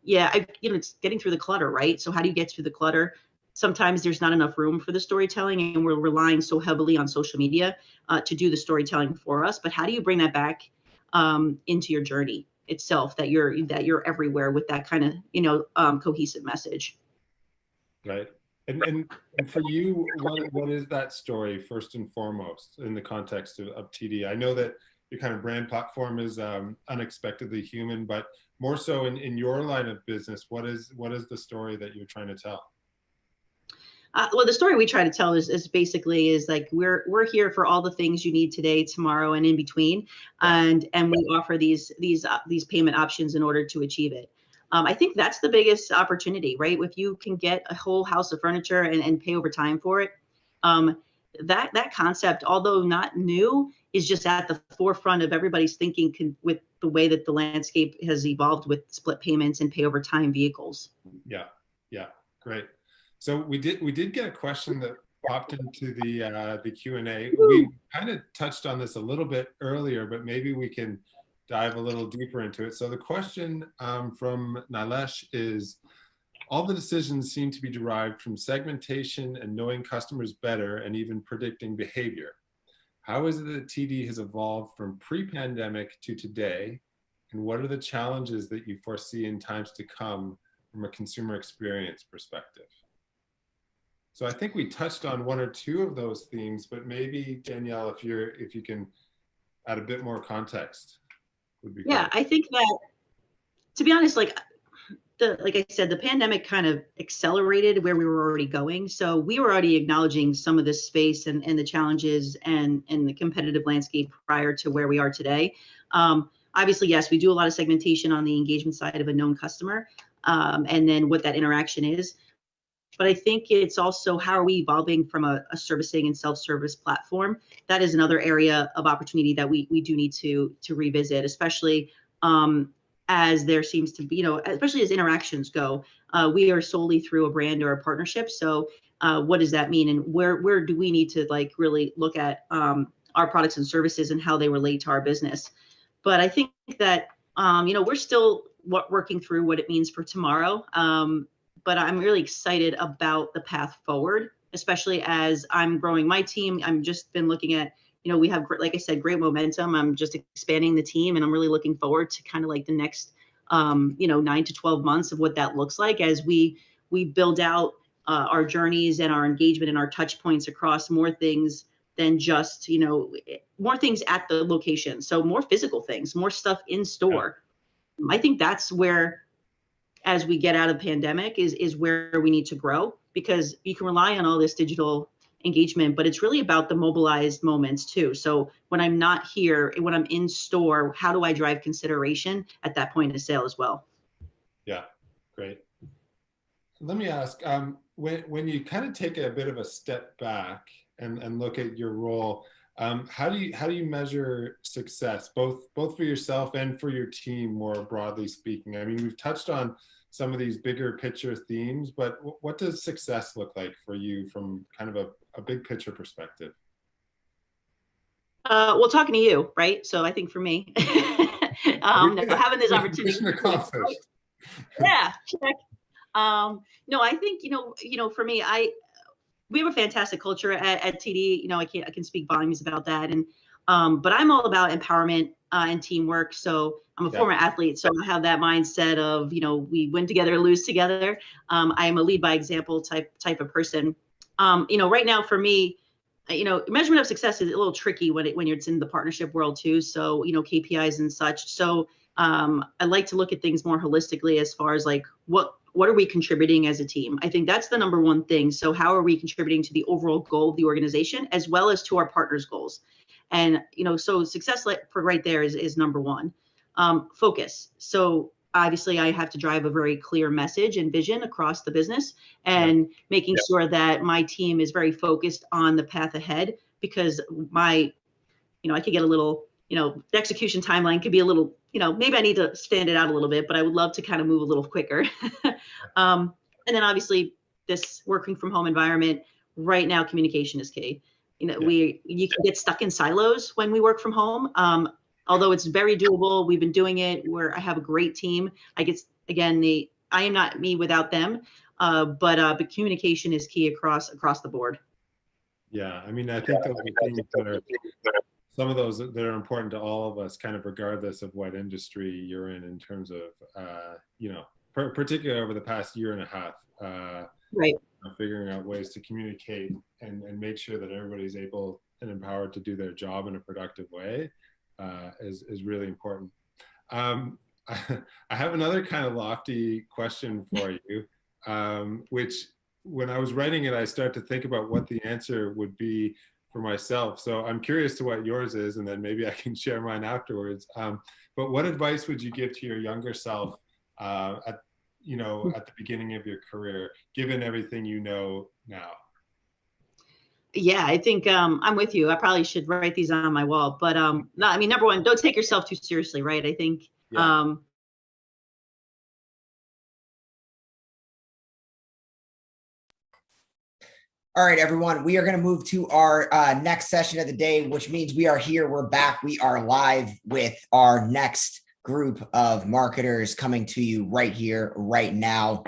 It's getting through the clutter, right? So how do you get through the clutter? Sometimes there's not enough room for the storytelling, and we're relying so heavily on social media to do the storytelling for us. But how do you bring that back into your journey itself, that you're everywhere with that kind of cohesive message? Right. And for you, what is that story first and foremost in the context of TD? I know that your kind of brand platform is unexpectedly human, but more so in your line of business, what is the story that you're trying to tell? Well, the story we try to tell is basically like we're here for all the things you need today, tomorrow, and in between, and we offer these payment options in order to achieve it. I think that's the biggest opportunity, right? If you can get a whole house of furniture and pay over time for it, that concept, although not new, is just at the forefront of everybody's thinking with the way that the landscape has evolved with split payments and pay over time vehicles. Yeah, great. So we did get a question that popped into the Q&A. We kind of touched on this a little bit earlier, but maybe we can dive a little deeper into it. So the question from Nilesh is, All the decisions seem to be derived from segmentation and knowing customers better and even predicting behavior. How is it that TD has evolved from pre-pandemic to today? And what are the challenges that you foresee in times to come from a consumer experience perspective? So I think we touched on one or two of those themes, but maybe Danielle, if you can add a bit more context, would be great. Yeah, I think that, to be honest, like I said, the pandemic kind of accelerated where we were already going. So we were already acknowledging some of this space and the challenges and the competitive landscape prior to where we are today. Obviously, yes, we do a lot of segmentation on the engagement side of a known customer, and then what that interaction is. But I think it's also how are we evolving from a servicing and self-service platform? That is another area of opportunity that we do need to revisit, especially as there seems to be, you know, especially as interactions go. We are solely through a brand or a partnership. So what does that mean? And where do we need to like really look at our products and services and how they relate to our business? But I think that, you know, we're still working through what it means for tomorrow. But I'm really excited about the path forward, especially as I'm growing my team. I'm just been looking at, you know, we have, like I said, great momentum. I'm just expanding the team, and I'm really looking forward to kind of like the next, you know, 9 to 12 months of what that looks like as we build out our journeys and our engagement and our touch points across more things than just, you know, more things at the location. So more physical things, more stuff in store. Yeah. I think that's where, as we get out of the pandemic, is where we need to grow, because you can rely on all this digital engagement, but it's really about the mobilized moments too. So when I'm not here, when I'm in store, how do I drive consideration at that point of sale as well? Yeah, great. Let me ask, when you kind of take a bit of a step back and look at your role, how do you measure success, both for yourself and for your team, more broadly speaking? I mean, we've touched on some of these bigger picture themes, but what does success look like for you from kind of a big picture perspective? Well, talking to you, right? So I think for me, having this opportunity. Mission accomplished. Yeah, check. No, I think, you know, for me, we have a fantastic culture at TD. You know, I can speak volumes about that. And, but I'm all about empowerment and teamwork. So I'm a former athlete. So I have that mindset of, you know, we win together, lose together. I am a lead by example type of person. You know, right now for me, you know, measurement of success is a little tricky when it's in the partnership world too. So, you know, KPIs and such. So I like to look at things more holistically as far as like, what are we contributing as a team? I think that's the number one thing. So how are we contributing to the overall goal of the organization as well as to our partners' goals? And, you know, so success for right there is number one. Focus. So obviously I have to drive a very clear message and vision across the business, and making sure that my team is very focused on the path ahead, because I could get a little, you know, the execution timeline could be a little, you know, maybe I need to stand it out a little bit, but I would love to kind of move a little quicker. And then obviously this working from home environment right now, communication is key. You know, you can get stuck in silos when we work from home. Although it's very doable, we've been doing it where I have a great team. I am not me without them, but communication is key across the board. Yeah, I mean, I think those are things that are some of those that are important to all of us, kind of regardless of what industry you're in terms of, you know, particularly over the past year and a half, right. Figuring out ways to communicate and make sure that everybody's able and empowered to do their job in a productive way is really important. I have another kind of lofty question for you, which when I was writing it, I started to think about what the answer would be for myself. So I'm curious to what yours is, and then maybe I can share mine afterwards. But what advice would you give to your younger self at the beginning of your career, given everything you know now? Yeah, I think I'm with you. I probably should write these on my wall. But no, I mean, number one, don't take yourself too seriously, right? I think All right, everyone, we are going to move to our next session of the day, which means we are here. We're back. We are live with our next group of marketers coming to you right here, right now.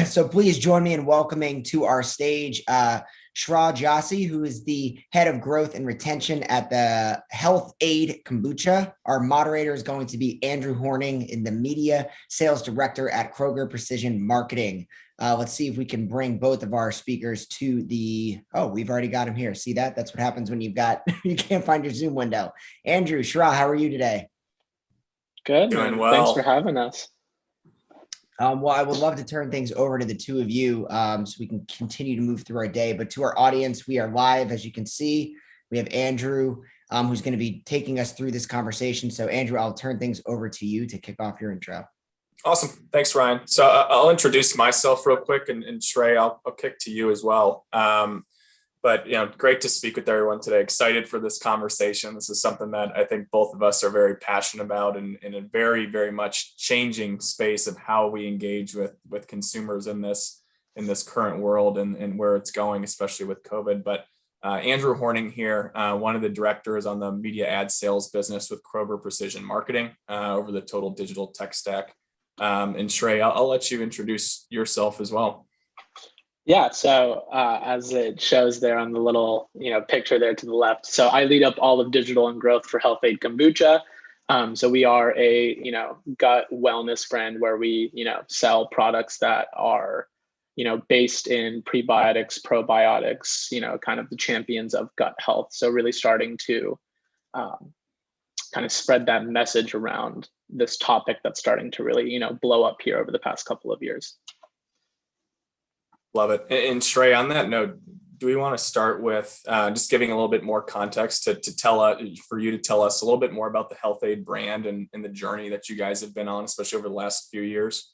So please join me in welcoming to our stage Shra Jassi, who is the head of growth and retention at the Health Aid Kombucha. Our moderator is going to be Andrew Horning, in the media sales director at Kroger Precision Marketing. Let's see if we can bring both of our speakers to the, oh, we've already got him here. See that? That's what happens when you can't find your Zoom window. Andrew, Shra, how are you today? Good. Doing well. Thanks for having us. Well, I would love to turn things over to the two of you so we can continue to move through our day. But to our audience, we are live, as you can see. We have Andrew, who's going to be taking us through this conversation. So, Andrew, I'll turn things over to you to kick off your intro. Awesome. Thanks, Ryan. So I'll introduce myself real quick, and Shrey, I'll kick to you as well. But, great to speak with everyone today. Excited for this conversation. This is something that I think both of us are very passionate about, and in a very, very much changing space of how we engage with consumers in this current world and where it's going, especially with COVID. But Andrew Horning here, one of the directors on the media ad sales business with Kroger Precision Marketing over the total digital tech stack. And Shrey, I'll let you introduce yourself as well. Yeah, so as it shows there on the little picture there to the left, so I lead up all of digital and growth for Health Aid Kombucha. So we are a gut wellness brand where we sell products that are based in prebiotics, probiotics, kind of the champions of gut health. So really starting to kind of spread that message around this topic that's starting to really blow up here over the past couple of years. Love it. And Shrey, on that note, do we want to start with just giving a little bit more context for you to tell us a little bit more about the Health Aid brand and the journey that you guys have been on, especially over the last few years?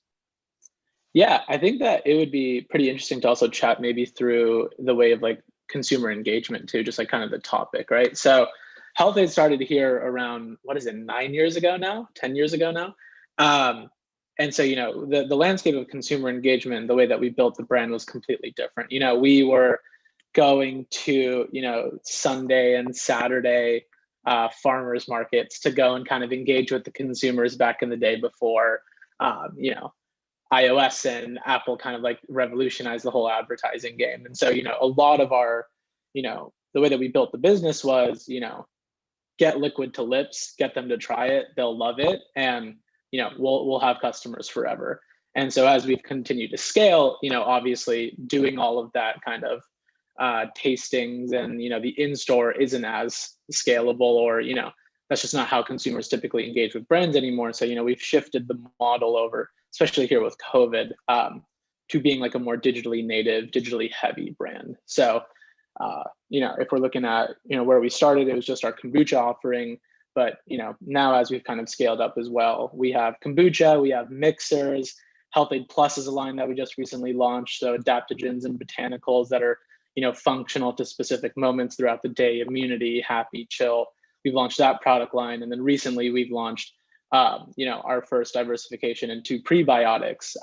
Yeah, I think that it would be pretty interesting to also chat maybe through the way of like consumer engagement too, just like kind of the topic, right? So Health Aid started here around, 9 years ago now, 10 years ago now. And so, the landscape of consumer engagement, the way that we built the brand was completely different. We were going to, Sunday and Saturday farmers markets to go and kind of engage with the consumers back in the day before, iOS and Apple kind of like revolutionized the whole advertising game. And so, a lot of our, the way that we built the business was, get liquid to lips, get them to try it, they'll love it. And we'll have customers forever. And so as we've continued to scale, obviously doing all of that kind of tastings and, the in-store isn't as scalable or, that's just not how consumers typically engage with brands anymore. So, we've shifted the model over, especially here with COVID, to being like a more digitally native, digitally heavy brand. So, if we're looking at, where we started, it was just our kombucha offering. But, now as we've kind of scaled up as well, we have kombucha, we have mixers, Health Aid Plus is a line that we just recently launched. So adaptogens and botanicals that are, functional to specific moments throughout the day, immunity, happy, chill. We've launched that product line. And then recently we've launched, our first diversification into prebiotics,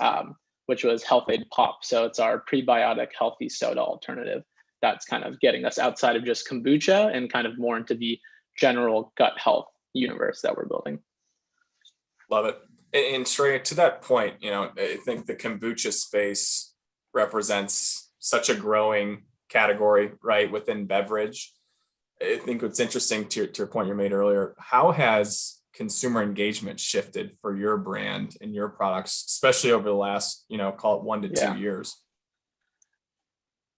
which was Health Aid Pop. So it's our prebiotic healthy soda alternative. That's kind of getting us outside of just kombucha and kind of more into the general gut health universe that we're building. Love it. And Shrey, to that point, I think the kombucha space represents such a growing category, right, within beverage. I think what's interesting to your point you made earlier, how has consumer engagement shifted for your brand and your products, especially over the last, call it 1 to 2 years?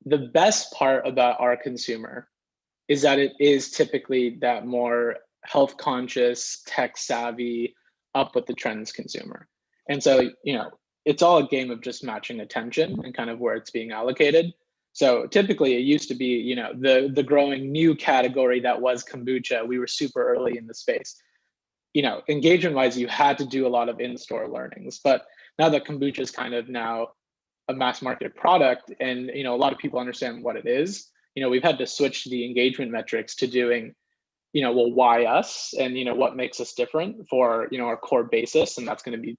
The best part about our consumer is that it is typically that more health conscious, tech savvy, up with the trends consumer. And so, it's all a game of just matching attention and kind of where it's being allocated. So typically it used to be, the growing new category that was kombucha. We were super early in the space. Engagement wise, you had to do a lot of in-store learnings, but now that kombucha is kind of now a mass market product and, a lot of people understand what it is, we've had to switch the engagement metrics to doing, why us and, what makes us different for, our core basis. And that's going to be,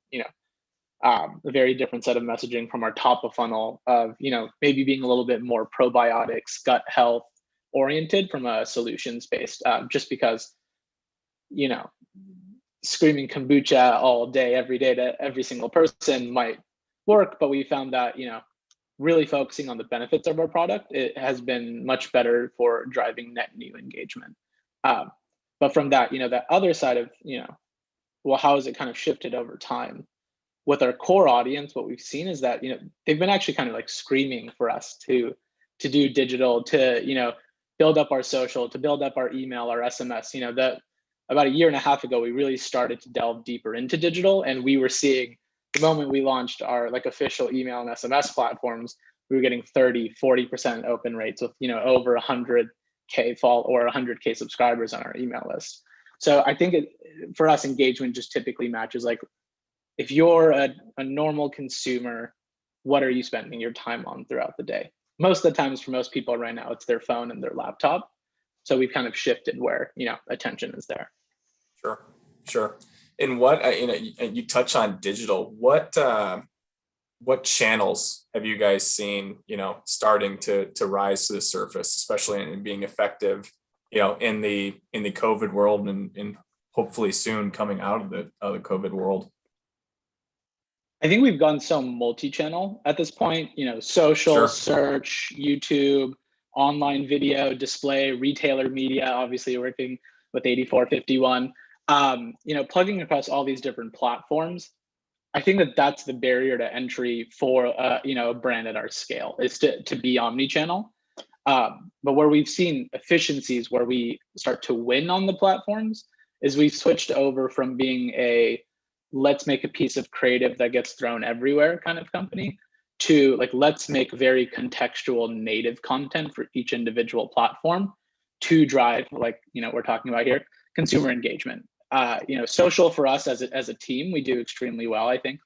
a very different set of messaging from our top of funnel of, maybe being a little bit more probiotics, gut health oriented from a solutions based, just because, screaming kombucha all day, every day to every single person might work, but we found that, really focusing on the benefits of our product, it has been much better for driving net new engagement. But from that, that other side of, well, how has it kind of shifted over time? With our core audience, what we've seen is that, they've been actually kind of like screaming for us to do digital, to, build up our social, to build up our email, our SMS. That about a year and a half ago, we really started to delve deeper into digital, and we were seeing the moment we launched our like official email and SMS platforms, we were getting 30-40% open rates with, over 100K fall or 100K subscribers on our email list. So I think for us, engagement just typically matches like, if you're a normal consumer, what are you spending your time on throughout the day? Most of the times for most people right now, it's their phone and their laptop. So we've kind of shifted where, attention is there. Sure. And what, you touch on digital, what channels have you guys seen, starting to rise to the surface, especially in being effective, in the COVID world and hopefully soon coming out of the COVID world? I think we've gone so multi-channel at this point, social, Sure. search, YouTube, online video, display, retailer media, obviously working with 8451, plugging across all these different platforms. I think that that's the barrier to entry for, a brand at our scale, is to be omni-channel. But where we've seen efficiencies where we start to win on the platforms is we've switched over from being a let's make a piece of creative that gets thrown everywhere kind of company to like, let's make very contextual native content for each individual platform to drive, like, we're talking about here, consumer engagement. Social for us as a team, we do extremely well. I think,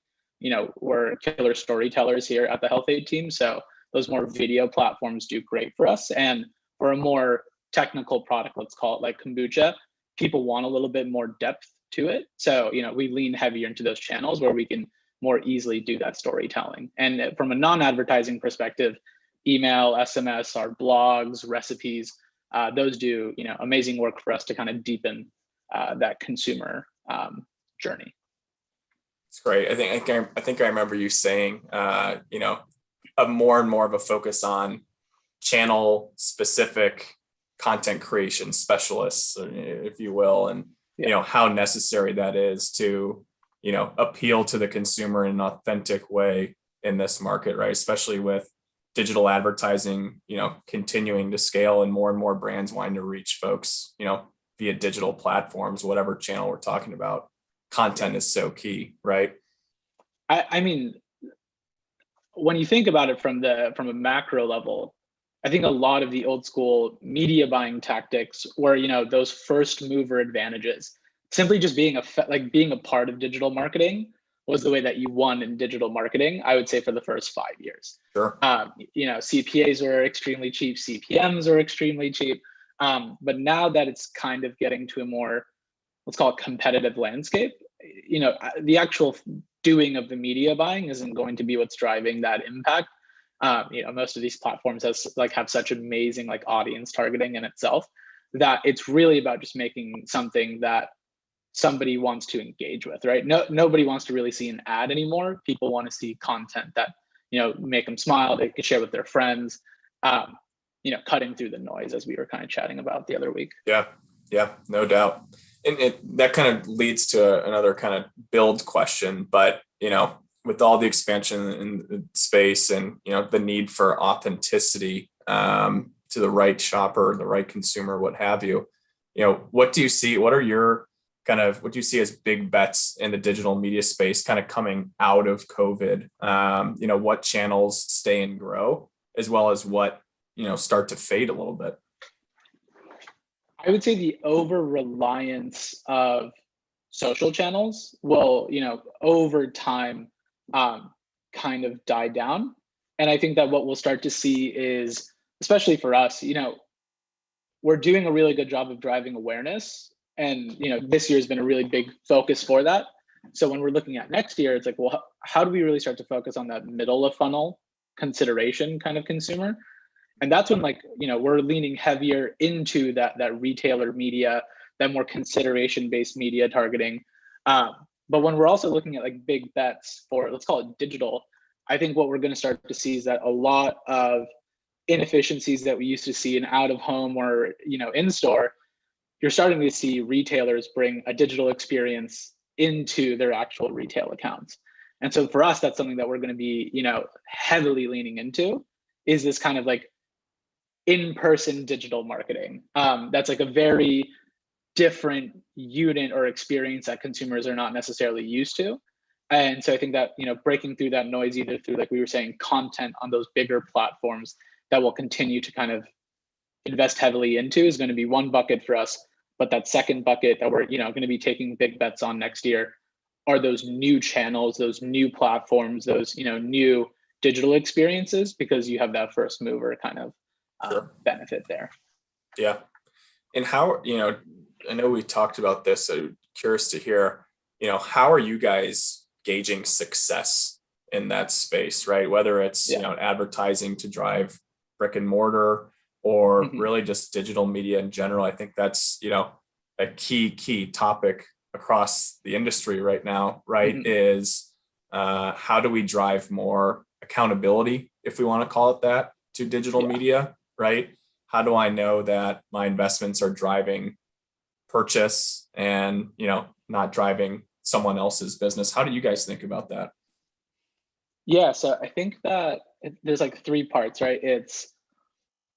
we're killer storytellers here at the Health Aid team. So those more video platforms do great for us. And for a more technical product, let's call it like kombucha, people want a little bit more depth to it. So, we lean heavier into those channels where we can more easily do that storytelling. And from a non-advertising perspective, email, SMS, our blogs, recipes, those do, amazing work for us to kind of deepen that consumer journey. It's great. I think I remember you saying, a more and more of a focus on channel specific content creation specialists, if you will, and how necessary that is to, appeal to the consumer in an authentic way in this market, right? Especially with digital advertising, continuing to scale and more brands wanting to reach folks, via digital platforms, whatever channel we're talking about. Content is so key, right? I mean, when you think about it from a macro level, I think a lot of the old school media buying tactics were, those first mover advantages, simply just being a part of digital marketing was the way that you won in digital marketing, I would say, for the first 5 years. Sure. CPAs were extremely cheap, CPMs are extremely cheap. But now that it's kind of getting to a more, let's call it competitive landscape, the actual doing of the media buying isn't going to be what's driving that impact. Most of these platforms have such amazing audience targeting in itself that it's really about just making something that somebody wants to engage with, right? Nobody wants to really see an ad anymore. People want to see content that, make them smile, they can share with their friends, cutting through the noise, as we were kind of chatting about the other week. Yeah, no doubt. And that kind of leads to another kind of build question, but, with all the expansion in the space and, the need for authenticity to the right shopper, the right consumer, what have you, what do you see? What do you see as big bets in the digital media space kind of coming out of COVID? What channels stay and grow, as well as what, start to fade a little bit? I would say the over reliance of social channels will, over time, kind of die down. And I think that what we'll start to see is, especially for us, we're doing a really good job of driving awareness. And, this year has been a really big focus for that. So when we're looking at next year, it's like, well, how do we really start to focus on that middle of funnel consideration kind of consumer? And that's when we're leaning heavier into that retailer media, that more consideration-based media targeting. But when we're also looking at big bets for, let's call it digital, I think what we're going to start to see is that a lot of inefficiencies that we used to see in out of home or, in store, you're starting to see retailers bring a digital experience into their actual retail accounts. And so for us, that's something that we're going to be, heavily leaning into, is this kind of like in-person digital marketing. That's like a very different unit or experience that consumers are not necessarily used to. And so I think that, breaking through that noise, either through, like we were saying, content on those bigger platforms that will continue to kind of invest heavily into, is going to be one bucket for us. But that second bucket that we're, going to be taking big bets on next year are those new channels, those new platforms, those, new digital experiences, because you have that first mover kind of benefit there. Yeah. And how, I know we talked about this, so curious to hear, how are you guys gauging success in that space, right? Whether it's, advertising to drive brick and mortar, or really just digital media in general. I think that's, a key topic across the industry right now, right? Is how do we drive more accountability, if we want to call it that, to digital media, right? How do I know that my investments are driving purchase and, not driving someone else's business? How do you guys think about that? Yeah, so I think that there's like three parts, right? It's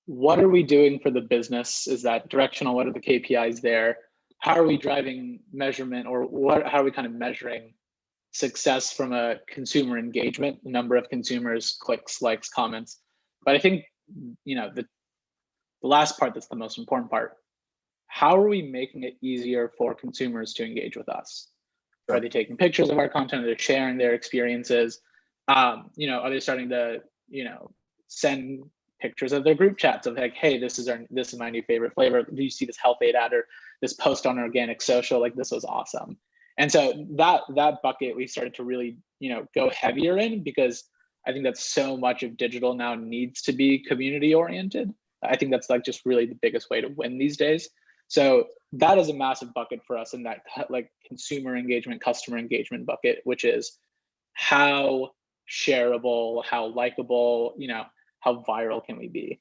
what are we doing for the business? Is that directional? What are the KPIs there? How are we driving measurement, or how are we kind of measuring success from a consumer engagement, the number of consumers, clicks, likes, comments? But I think, the last part, that's the most important part. How are we making it easier for consumers to engage with us? Are they taking pictures of our content? Are they sharing their experiences? Are they starting to, send pictures of their group chats of like, hey, this is my new favorite flavor. Do you see this health aid ad or this post on organic social? Like, this was awesome. And so that bucket we started to really, go heavier in, because I think that so much of digital now needs to be community oriented. I think that's like just really the biggest way to win these days. So that is a massive bucket for us in that like consumer engagement, customer engagement bucket, which is how shareable, how likable, how viral can we be?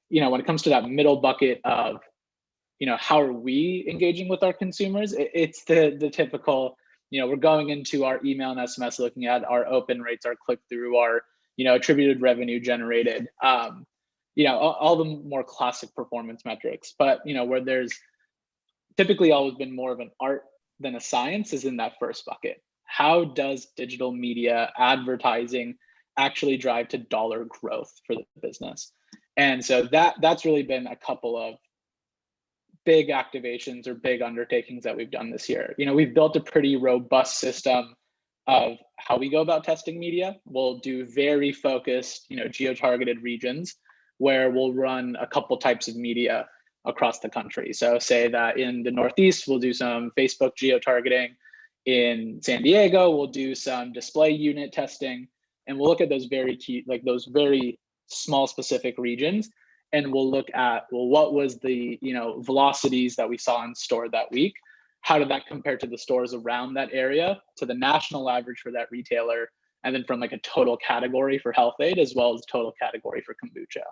When it comes to that middle bucket of, how are we engaging with our consumers? It's the typical, we're going into our email and SMS, looking at our open rates, our click through, our, attributed revenue generated, all the more classic performance metrics. But, where there's typically always been more of an art than a science is in that first bucket. How does digital media advertising actually drive to dollar growth for the business? And so that's really been a couple of big activations or big undertakings that we've done this year. We've built a pretty robust system of how we go about testing media. We'll do very focused, geo-targeted regions where we'll run a couple types of media across the country. So say that in the Northeast, we'll do some Facebook geo-targeting. In San Diego, we'll do some display unit testing, and we'll look at those very key, like those very small specific regions. And we'll look at, well, what was the, velocities that we saw in store that week? How did that compare to the stores around that area, to the national average for that retailer? And then from like a total category for health aid, as well as total category for kombucha.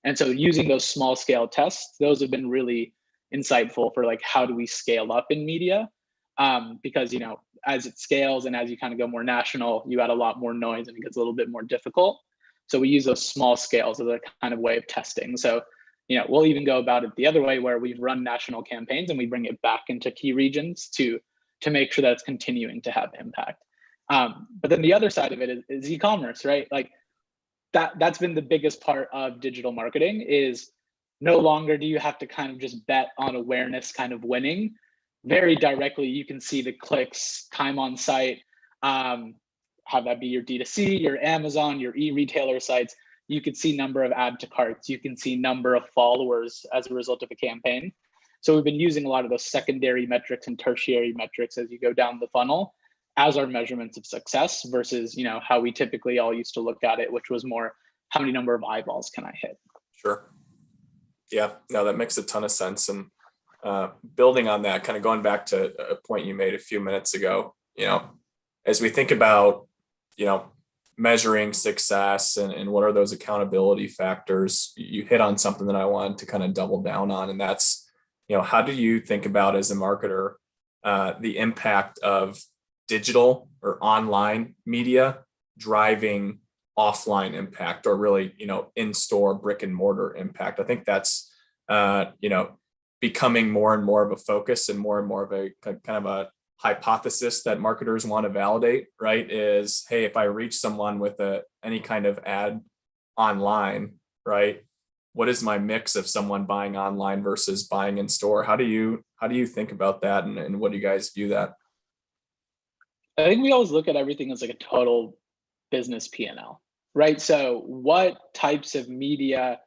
And so using those small scale tests, those have been really insightful for like, how do we scale up in media? Because, as it scales and as you kind of go more national, you add a lot more noise and it gets a little bit more difficult. So we use those small scales as a kind of way of testing. So, we'll even go about it the other way, where we've run national campaigns and we bring it back into key regions to make sure that it's continuing to have impact. But then the other side of it is e-commerce, right? Like that's been the biggest part of digital marketing. Is no longer do you have to kind of just bet on awareness kind of winning. Very directly, you can see the clicks, time on site, have that be your D2C, your Amazon, your e-retailer sites. You could see number of add to carts. You can see number of followers as a result of a campaign. So we've been using a lot of those secondary metrics and tertiary metrics as you go down the funnel as our measurements of success versus, how we typically all used to look at it, which was more how many number of eyeballs can I hit? Sure. Yeah, no, that makes a ton of sense. And building on that, kind of going back to a point you made a few minutes ago, as we think about, measuring success and what are those accountability factors, you hit on something that I wanted to kind of double down on. And that's, how do you think about as a marketer, the impact of digital or online media driving offline impact, or really, in-store brick and mortar impact? I think that's, becoming more and more of a focus and more of a kind of a hypothesis that marketers want to validate, right? Is, hey, if I reach someone with any kind of ad online, right, what is my mix of someone buying online versus buying in store? How do you think about that, and what do you guys view that? I think we always look at everything as like a total business P&L, right? So what types of media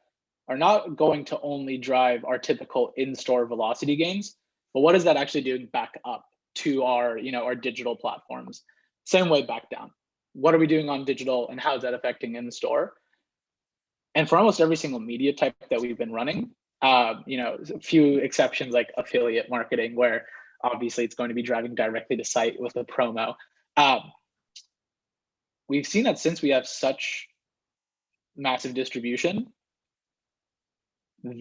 are not going to only drive our typical in-store velocity gains, but what is that actually doing back up to our, our digital platforms? Same way back down. What are we doing on digital, and how is that affecting in store? And for almost every single media type that we've been running, a few exceptions like affiliate marketing, where obviously it's going to be driving directly to site with a promo. We've seen that since we have such massive distribution,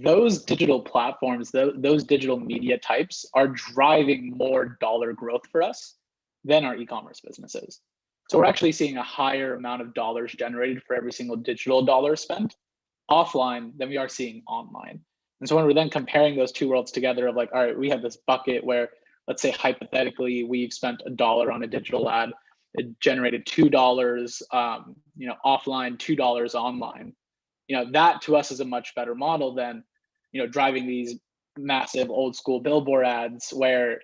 those digital platforms, those digital media types are driving more dollar growth for us than our e-commerce businesses. So we're actually seeing a higher amount of dollars generated for every single digital dollar spent offline than we are seeing online. And so when we're then comparing those two worlds together of like, all right, we have this bucket where, let's say hypothetically, we've spent $1 on a digital ad, it generated $2, offline, $2 online. That to us is a much better model than, driving these massive old school billboard ads where,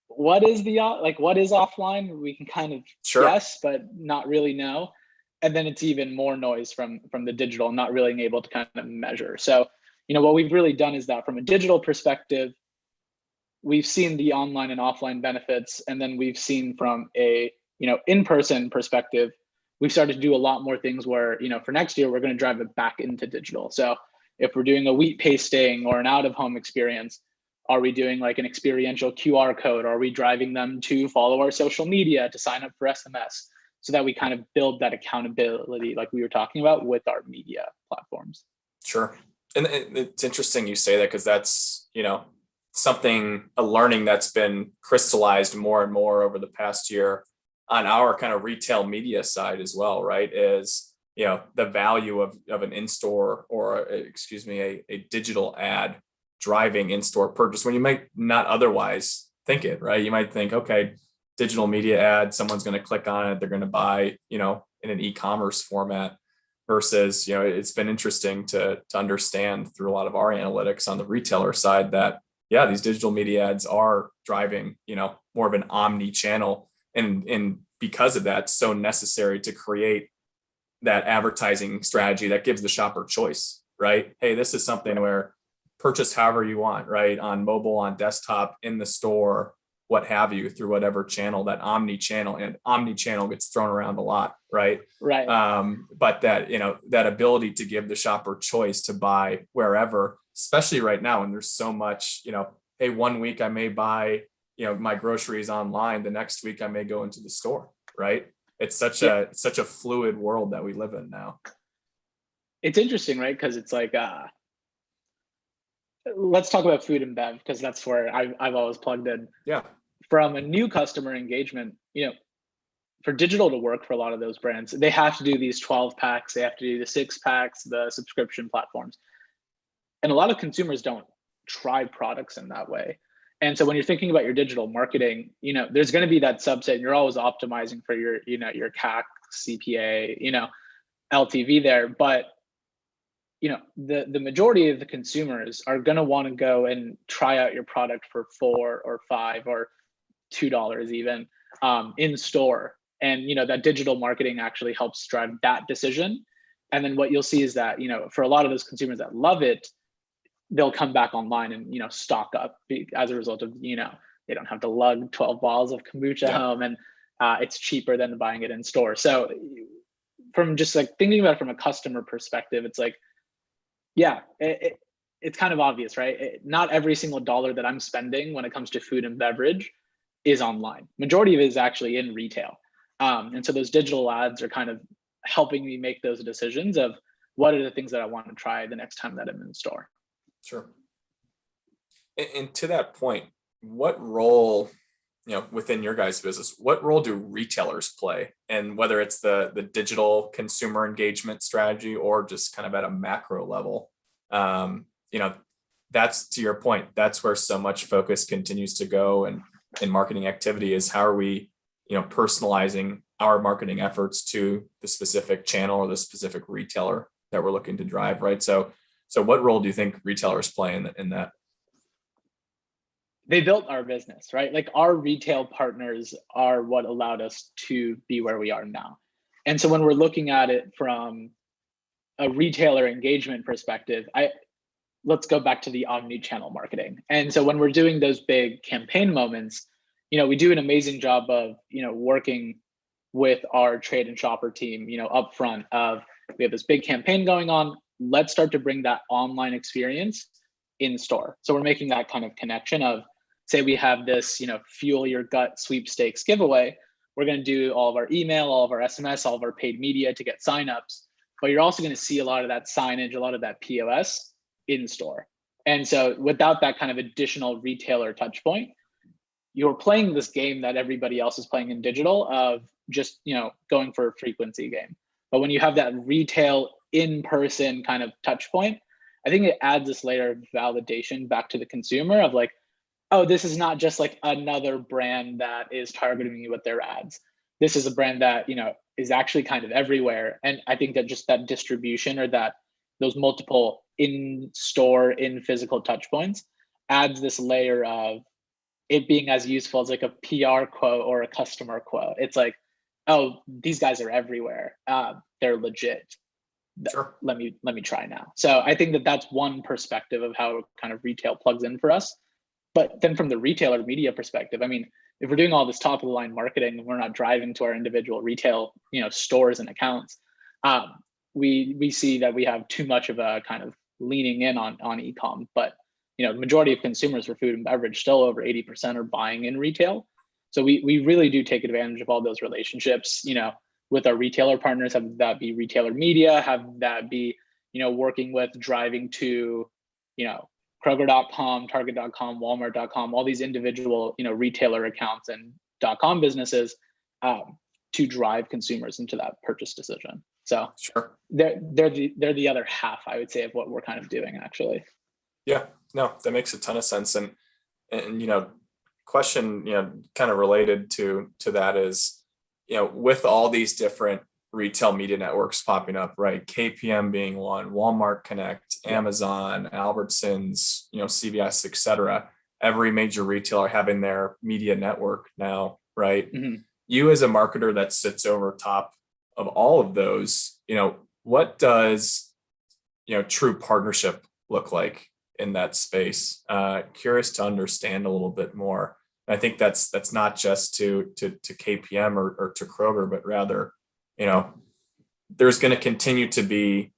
what is what is offline? We can kind of guess, but not really know. And then it's even more noise from the digital, not really able to kind of measure. So, what we've really done is that from a digital perspective, we've seen the online and offline benefits. And then we've seen from a, in-person perspective, we've started to do a lot more things where, for next year, we're going to drive it back into digital. So if we're doing a wheat pasting or an out-of-home experience, are we doing like an experiential QR code? Are we driving them to follow our social media, to sign up for SMS, so that we kind of build that accountability like we were talking about with our media platforms? Sure. And it's interesting you say that, because that's, a learning that's been crystallized more and more over the past year on our kind of retail media side as well, right? Is, the value of an in-store or a digital ad driving in-store purchase when you might not otherwise think it, right? You might think, okay, digital media ad, someone's going to click on it, they're going to buy, in an e-commerce format, versus, it's been interesting to understand through a lot of our analytics on the retailer side that, yeah, these digital media ads are driving, more of an omni-channel. And because of that, so necessary to create that advertising strategy that gives the shopper choice, right? Hey, this is something where purchase however you want, right? On mobile, on desktop, in the store, what have you, through whatever channel, that omni-channel. And omni-channel gets thrown around a lot, right? Right. But that, that ability to give the shopper choice to buy wherever, especially right now, when there's so much, hey, one week I may buy, my groceries online, the next week I may go into the store, right? It's such a fluid world that we live in now. It's interesting, right? Because it's like, let's talk about food and bev, because that's where I've always plugged in. Yeah. From a new customer engagement, for digital to work for a lot of those brands, they have to do these 12 packs, they have to do the 6 packs, the subscription platforms. And a lot of consumers don't try products in that way. And so when you're thinking about your digital marketing, there's going to be that subset, and you're always optimizing for your, your CAC, CPA, LTV there. But, the majority of the consumers are going to want to go and try out your product for $4 or $5 or $2 even in store. And, that digital marketing actually helps drive that decision. And then what you'll see is that, for a lot of those consumers that love it, they'll come back online and, stock up as a result of, they don't have to lug 12 bottles of kombucha home, and it's cheaper than buying it in store. So from just like thinking about it from a customer perspective, it's like, yeah, it's kind of obvious, right? Not every single dollar that I'm spending when it comes to food and beverage is online. Majority of it is actually in retail. And so those digital ads are kind of helping me make those decisions of what are the things that I want to try the next time that I'm in the store. Sure. And to that point, what role, within your guys' business, what role do retailers play? And whether it's the digital consumer engagement strategy or just kind of at a macro level, that's, to your point, that's where so much focus continues to go and in marketing activity is how are we, personalizing our marketing efforts to the specific channel or the specific retailer that we're looking to drive, right? So what role do you think retailers play in that? They built our business, right? Like our retail partners are what allowed us to be where we are now. And so when we're looking at it from a retailer engagement perspective, let's go back to the omni-channel marketing. And so when we're doing those big campaign moments, we do an amazing job of, working with our trade and shopper team, up front of, we have this big campaign going on. Let's start to bring that online experience in store. So we're making that kind of connection of, say we have this, fuel your gut sweepstakes giveaway. We're going to do all of our email, all of our SMS, all of our paid media to get signups. But you're also going to see a lot of that signage, a lot of that POS in store. And so without that kind of additional retailer touch point, you're playing this game that everybody else is playing in digital of just, going for a frequency game. But when you have that retail in-person kind of touch point, I think it adds this layer of validation back to the consumer of like, oh, this is not just like another brand that is targeting me with their ads. This is a brand that, is actually kind of everywhere. And I think that just that distribution or that those multiple in-store, in physical touch points adds this layer of it being as useful as like a PR quote or a customer quote. It's like, oh, these guys are everywhere. They're legit. Sure. Let me try now. So I think that that's one perspective of how kind of retail plugs in for us. But then from the retailer media perspective, I mean, if we're doing all this top of the line marketing and we're not driving to our individual retail, stores and accounts, we see that we have too much of a kind of leaning in on e-com. But the majority of consumers for food and beverage, still over 80% are buying in retail. So we really do take advantage of all those relationships, with our retailer partners, have that be retailer media, have that be, working with driving to, Kroger.com, Target.com, Walmart.com, all these individual, retailer accounts and .com businesses to drive consumers into that purchase decision. So Sure. they're the other half, I would say, of what we're kind of doing actually. Yeah, no, that makes a ton of sense. And question, kind of related to that is, with all these different retail media networks popping up, right? KPM being one, Walmart Connect, Amazon, Albertsons, CVS, et cetera. Every major retailer having their media network now, right? Mm-hmm. You as a marketer that sits over top of all of those, what does, true partnership look like in that space? Curious to understand a little bit more. I think that's not just to KPM or to Kroger, but rather, there's going to continue to be,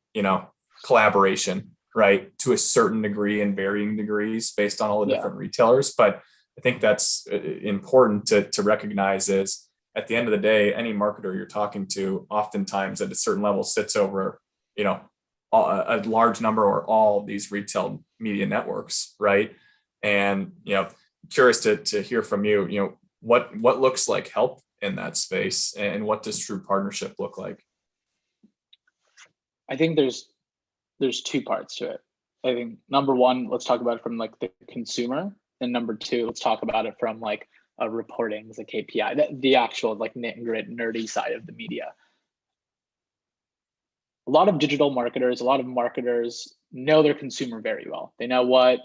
collaboration, right, to a certain degree in varying degrees based on all the different retailers. But I think that's important to recognize is at the end of the day, any marketer you're talking to oftentimes at a certain level sits over, a large number or all of these retail media networks, right? And, curious to hear from you, what looks like help in that space and what does true partnership look like? I think there's two parts to it. I think number one, let's talk about it from like the consumer, and number two, let's talk about it from like a reporting as a KPI, the actual like nit and grit nerdy side of the media. A lot of digital marketers, a lot of marketers know their consumer very well. They know what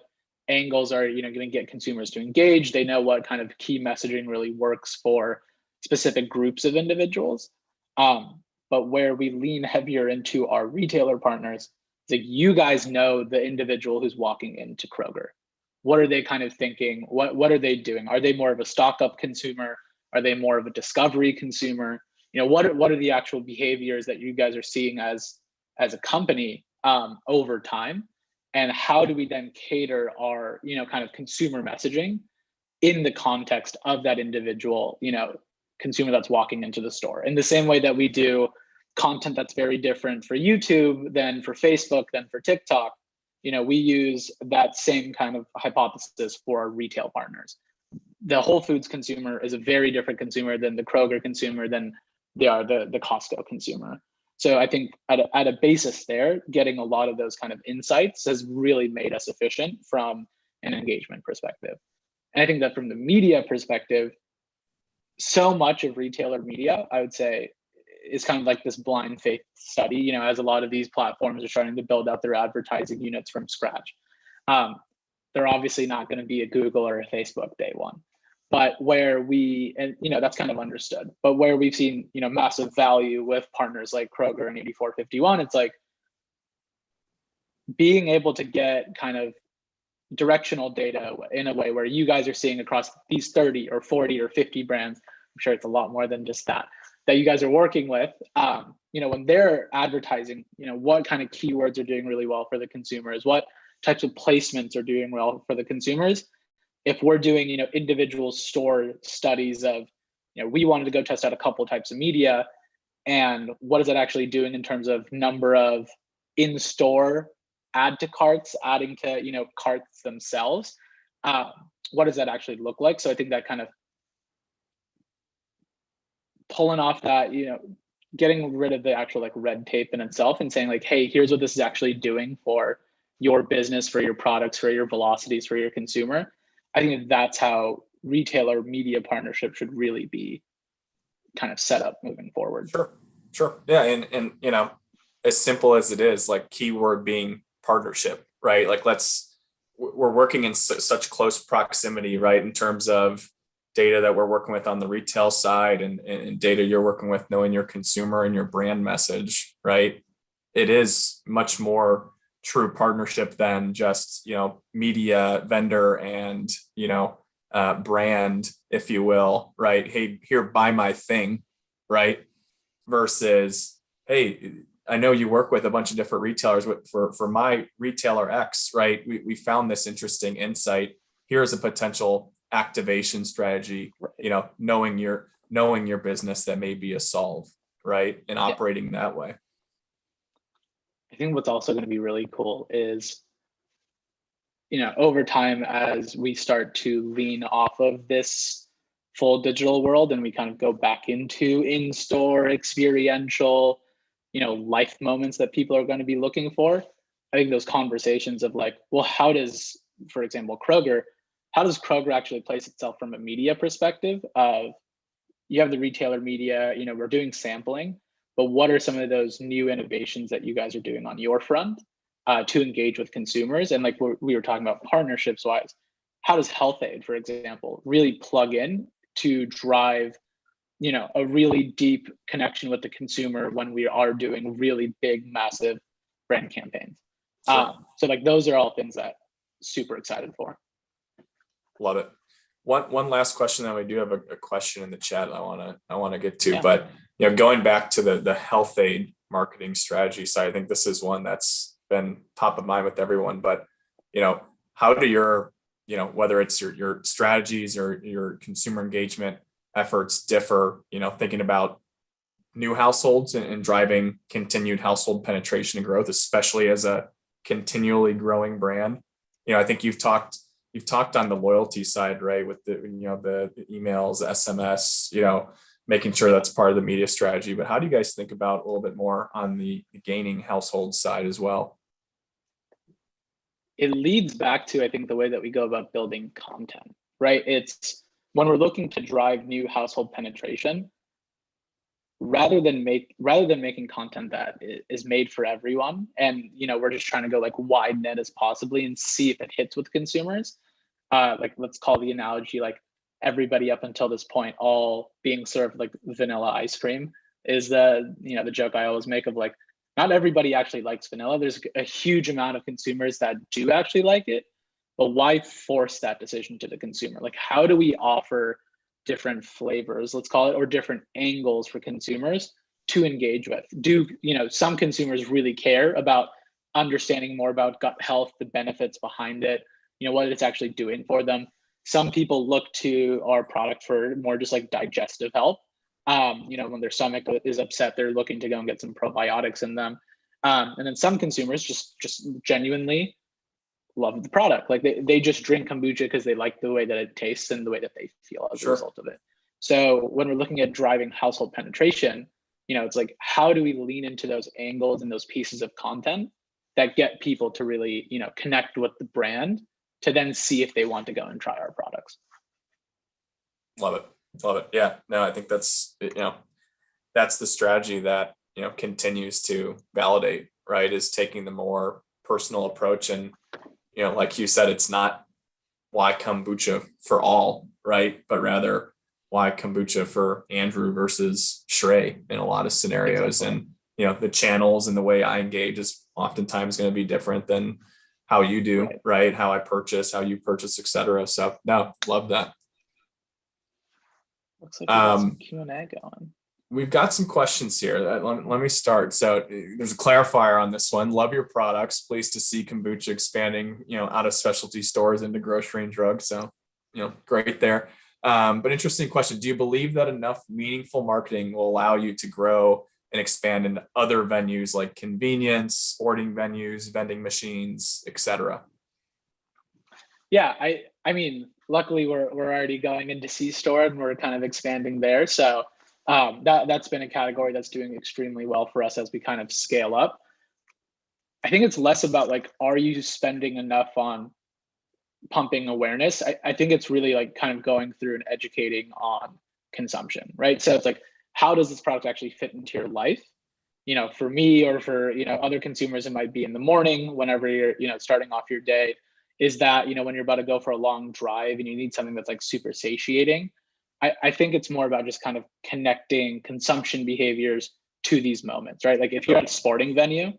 angles are going to get consumers to engage. They know what kind of key messaging really works for specific groups of individuals. But where we lean heavier into our retailer partners, is like you guys know the individual who's walking into Kroger. What are they kind of thinking? What are they doing? Are they more of a stock up consumer? Are they more of a discovery consumer? What are the actual behaviors that you guys are seeing as a company over time? And how do we then cater our, kind of consumer messaging in the context of that individual, consumer that's walking into the store. In the same way that we do content that's very different for YouTube than for Facebook, than for TikTok, we use that same kind of hypothesis for our retail partners. The Whole Foods consumer is a very different consumer than the Kroger consumer, than they are the Costco consumer. So I think at a basis there, getting a lot of those kind of insights has really made us efficient from an engagement perspective. And I think that from the media perspective, so much of retailer media, I would say, is kind of like this blind faith study, as a lot of these platforms are starting to build out their advertising units from scratch. They're obviously not going to be a Google or a Facebook day one, but where that's kind of understood, but where we've seen, massive value with partners like Kroger and 8451, it's like being able to get kind of directional data in a way where you guys are seeing across these 30 or 40 or 50 brands. I'm sure it's a lot more than just that you guys are working with, when they're advertising, what kind of keywords are doing really well for the consumers, what types of placements are doing well for the consumers. If we're doing, individual store studies of, we wanted to go test out a couple types of media, and what is it actually doing in terms of number of in-store add to carts, adding to, carts themselves, what does that actually look like? So I think that kind of pulling off that, getting rid of the actual like red tape in itself and saying like, hey, here's what this is actually doing for your business, for your products, for your velocities, for your consumer. I think that's how retailer media partnership should really be kind of set up moving forward. Sure. Yeah. And as simple as it is, like keyword being partnership, right? Like we're working in such close proximity, right? In terms of data that we're working with on the retail side and data you're working with, knowing your consumer and your brand message, right? It is much more true partnership than just, media vendor and, brand, if you will, right? Hey, here, buy my thing, right? Versus, hey, I know you work with a bunch of different retailers. For my retailer X, right? We found this interesting insight. Here's a potential activation strategy, knowing your business that may be a solve, right? And operating that way. I think what's also going to be really cool is, over time, as we start to lean off of this full digital world and we kind of go back into in-store experiential, life moments that people are going to be looking for. I think those conversations of like, well, how does, for example, how does Kroger actually place itself from a media perspective of, you have the retailer media, we're doing sampling, but what are some of those new innovations that you guys are doing on your front to engage with consumers? And like we were talking about partnerships wise, how does Health Aid, for example, really plug in to drive, a really deep connection with the consumer when we are doing really big, massive brand campaigns? Sure. So like those are all things that super excited for. Love it. One last question, then we do have a question in the chat I want to get to, Yeah. but going back to the Health Aid marketing strategy side, I think this is one that's been top of mind with everyone. But how do your whether it's your strategies or your consumer engagement efforts differ? Thinking about new households and driving continued household penetration and growth, especially as a continually growing brand. I think you've talked on the loyalty side, right? With the emails, SMS, making sure that's part of the media strategy. But how do you guys think about a little bit more on the gaining household side as well? It leads back to, I think, the way that we go about building content, right? It's when we're looking to drive new household penetration, rather than making content that is made for everyone, and we're just trying to go like wide net as possibly and see if it hits with consumers. Like let's call the analogy like everybody up until this point all being served like vanilla ice cream is the joke I always make of like, not everybody actually likes vanilla. There's a huge amount of consumers that do actually like it, but why force that decision to the consumer? Like, how do we offer different flavors, let's call it, or different angles for consumers to engage with? Some consumers really care about understanding more about gut health, the benefits behind it, what it's actually doing for them. Some people look to our product for more just like digestive health. When their stomach is upset, they're looking to go and get some probiotics in them. And then some consumers just genuinely love the product. Like they just drink kombucha because they like the way that it tastes and the way that they feel as a result of it. So when we're looking at driving household penetration, it's like, how do we lean into those angles and those pieces of content that get people to really, connect with the brand to then see if they want to go and try our products. Love it. Love it. Yeah, no, I think that's the strategy that, continues to validate, right? Is taking the more personal approach. And, like you said, it's not why kombucha for all, right? But rather why kombucha for Andrew versus Shrey in a lot of scenarios. Exactly. And, the channels and the way I engage is oftentimes going to be different than how you do, right? How I purchase, how you purchase, et cetera. So no, love that. Looks like we got some Q&A going. We've got some questions here. Let me start. So there's a clarifier on this one. Love your products. Pleased to see kombucha expanding, out of specialty stores into grocery and drugs. So, great there. But interesting question. Do you believe that enough meaningful marketing will allow you to grow and expand into other venues like convenience, sporting venues, vending machines, et cetera? Yeah, I mean, luckily we're already going into C-store and we're kind of expanding there. So that's been a category that's doing extremely well for us as we kind of scale up. I think it's less about like, are you spending enough on pumping awareness? I think it's really like kind of going through and educating on consumption, right? So it's like, how does this product actually fit into your life? For me or for, other consumers, it might be in the morning, whenever you're, starting off your day. Is that, when you're about to go for a long drive and you need something that's like super satiating. I think it's more about just kind of connecting consumption behaviors to these moments, right? Like if you're at a sporting venue,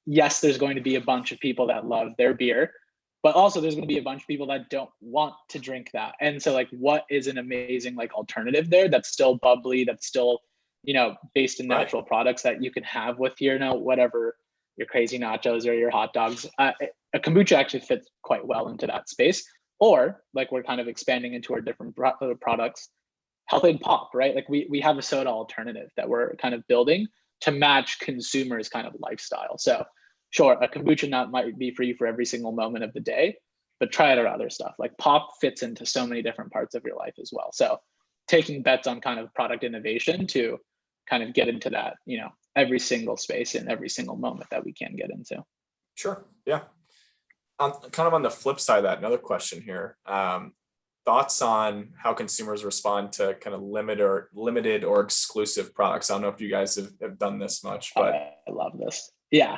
yes, there's going to be a bunch of people that love their beer, but also there's going to be a bunch of people that don't want to drink that. And so like, what is an amazing like alternative there that's still bubbly, that's still, based in natural products that you can have with your, whatever your crazy nachos or your hot dogs. A kombucha actually fits quite well into that space. Or like we're kind of expanding into our different products, Health Aid Pop, right? Like we have a soda alternative that we're kind of building to match consumers' kind of lifestyle. So sure, a kombucha nut might be for you for every single moment of the day, but try out our other stuff. Like Pop fits into so many different parts of your life as well. So taking bets on kind of product innovation to kind of get into that, every single space in every single moment that we can get into. Sure. Yeah. Kind of on the flip side of that, another question here. Thoughts on how consumers respond to kind of limited or exclusive products? I don't know if you guys have done this much, but I love this. Yeah.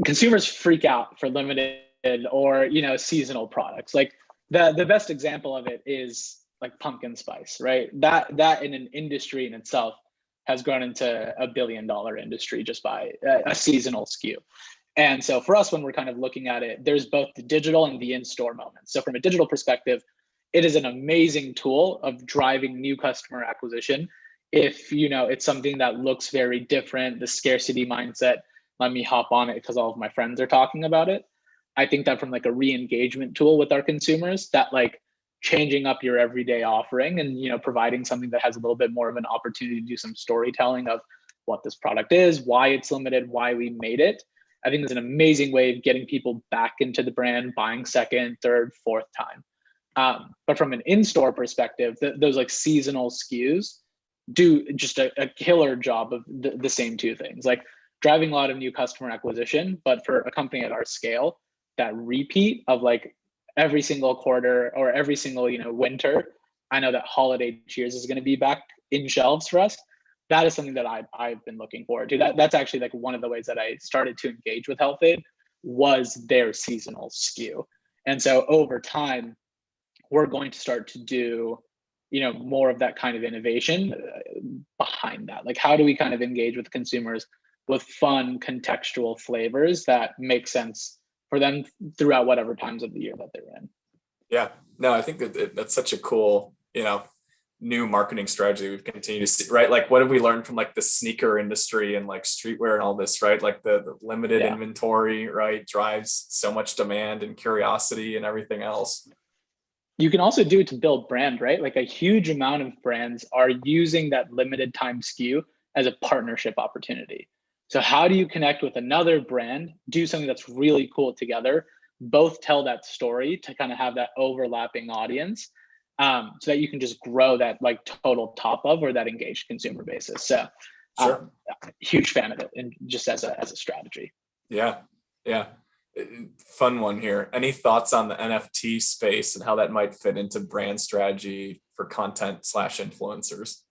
Consumers freak out for limited or, seasonal products. Like the best example of it is like pumpkin spice, right? That in an industry in itself has grown into $1 billion industry just by a seasonal SKU. And so for us, when we're kind of looking at it, there's both the digital and the in-store moments. So from a digital perspective, it is an amazing tool of driving new customer acquisition. If, it's something that looks very different, the scarcity mindset, let me hop on it because all of my friends are talking about it. I think that from like a re-engagement tool with our consumers, that like changing up your everyday offering and, providing something that has a little bit more of an opportunity to do some storytelling of what this product is, why it's limited, why we made it. I think it's an amazing way of getting people back into the brand, buying second, third, fourth time. But from an in-store perspective, those like seasonal SKUs do just a killer job of the same two things, like driving a lot of new customer acquisition. But for a company at our scale, that repeat of like every single quarter or every single, winter, I know that holiday cheers is going to be back in shelves for us. That is something that I've been looking forward to. That's actually like one of the ways that I started to engage with Health Aid was their seasonal SKU. And so over time, we're going to start to do, more of that kind of innovation behind that. Like, how do we kind of engage with consumers with fun contextual flavors that make sense for them throughout whatever times of the year that they're in? Yeah, no, I think that's such a cool, new marketing strategy we've continued to see, right? Like what have we learned from like the sneaker industry and like streetwear and all this, right? Like the limited inventory, right, drives so much demand and curiosity and everything else. you can also do it to build brand, right? Like a huge amount of brands are using that limited time SKU as a partnership opportunity. So how do you connect with another brand, do something that's really cool together, both tell that story to kind of have that overlapping audience, so that you can just grow that like total top of or that engaged consumer basis. So Sure. huge fan of it, and just as a strategy. Yeah. Fun one here. Any thoughts on the NFT space and how that might fit into brand strategy for content/influencers?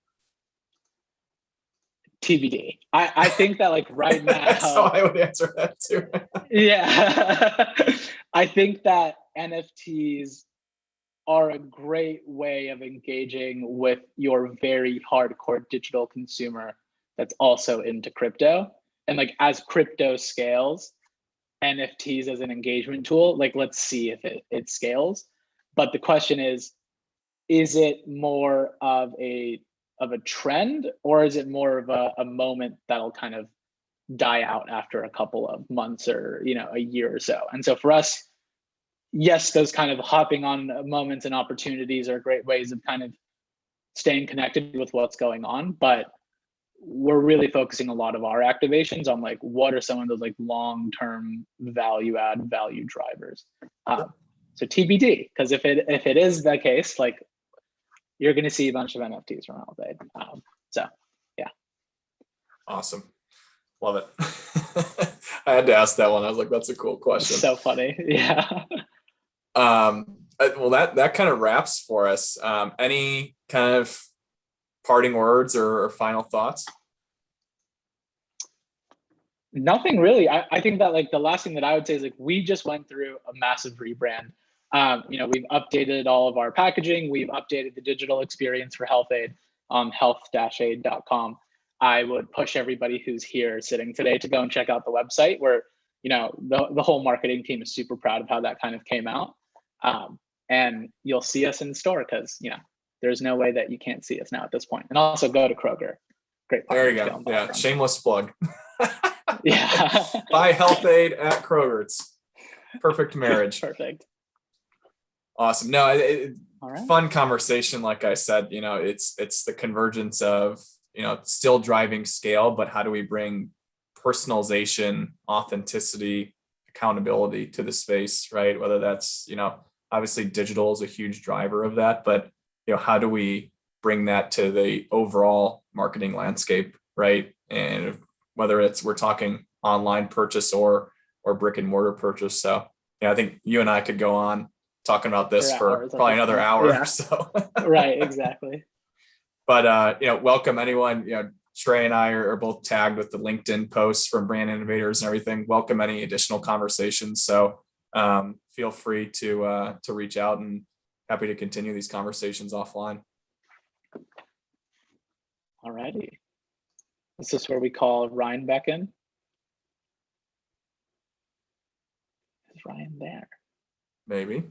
TBD. I think that like right now. That's how I would answer that too. Yeah. I think that NFTs are a great way of engaging with your very hardcore digital consumer that's also into crypto. And like as crypto scales, NFTs as an engagement tool, like let's see if it scales. But the question is it more of a trend, or is it more of a moment that'll kind of die out after a couple of months or a year or so? And so for us, yes, those kind of hopping on moments and opportunities are great ways of kind of staying connected with what's going on, but we're really focusing a lot of our activations on like what are some of those like long-term value drivers. So TBD, because if it is the case, like you're going to see a bunch of NFTs from Elevate. So yeah. Awesome. Love it. I had to ask that one. I was like, that's a cool question. So funny. Yeah. Well, that kind of wraps for us. Any kind of parting words or final thoughts? Nothing really. I think that like the last thing that I would say is like we just went through a massive rebrand. We've updated all of our packaging. We've updated the digital experience for Health Aid on health-aid.com. I would push everybody who's here sitting today to go and check out the website, where the whole marketing team is super proud of how that kind of came out. And you'll see us in store because there's no way that you can't see us now at this point. And also go to Kroger. Great. There you go. Yeah, shameless plug. Yeah. Buy Health Aid at Kroger. It's perfect marriage. Perfect. Awesome. No, All right. Fun conversation. Like I said, it's the convergence of still driving scale, but how do we bring personalization, authenticity, accountability to the space, right? Whether that's obviously digital is a huge driver of that, but how do we bring that to the overall marketing landscape, right? And whether we're talking online purchase or brick and mortar purchase. So I think you and I could go on talking about this for probably another hour or so. Right, exactly. But welcome anyone. Trey and I are both tagged with the LinkedIn posts from Brand Innovators and everything. Welcome any additional conversations. So feel free to reach out, and happy to continue these conversations offline. All righty. Is this where we call Ryan back in? Is Ryan there? Maybe.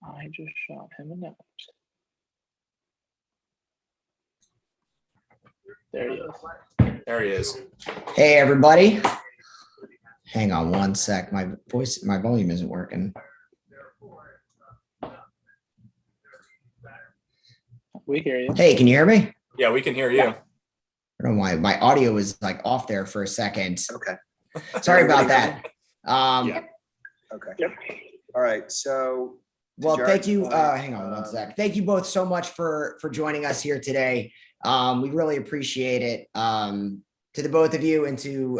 I just shot him a note. There he is. Hey, everybody. Hang on one sec. My volume isn't working. We hear you. Hey, can you hear me? Yeah, we can hear you. Yeah. I don't know why my audio was like off there for a second. Okay. Sorry about that. Yeah. Okay. Yep. All right. So. Well, thank you. Hang on one sec. Thank you both so much for joining us here today. We really appreciate it. To the both of you and to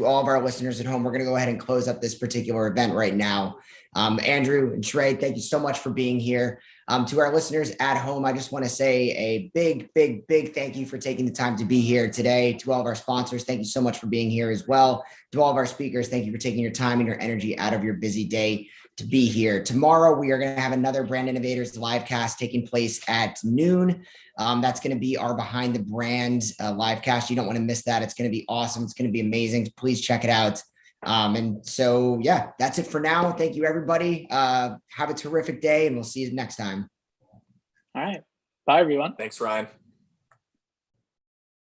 all of our listeners at home, we're going to go ahead and close up this particular event right now. Andrew and Trey, thank you so much for being here. To our listeners at home, I just want to say a big thank you for taking the time to be here today. To all of our sponsors, thank you so much for being here as well. To all of our speakers, thank you for taking your time and your energy out of your busy day to be here. Tomorrow, we are going to have another Brand Innovators live cast taking place at noon. That's going to be our Behind the Brand live cast. You don't want to miss that. It's going to be awesome. It's going to be amazing. Please check it out. And so, yeah, that's it for now. Thank you, everybody. Have a terrific day, and we'll see you next time. All right. Bye, everyone. Thanks, Ryan.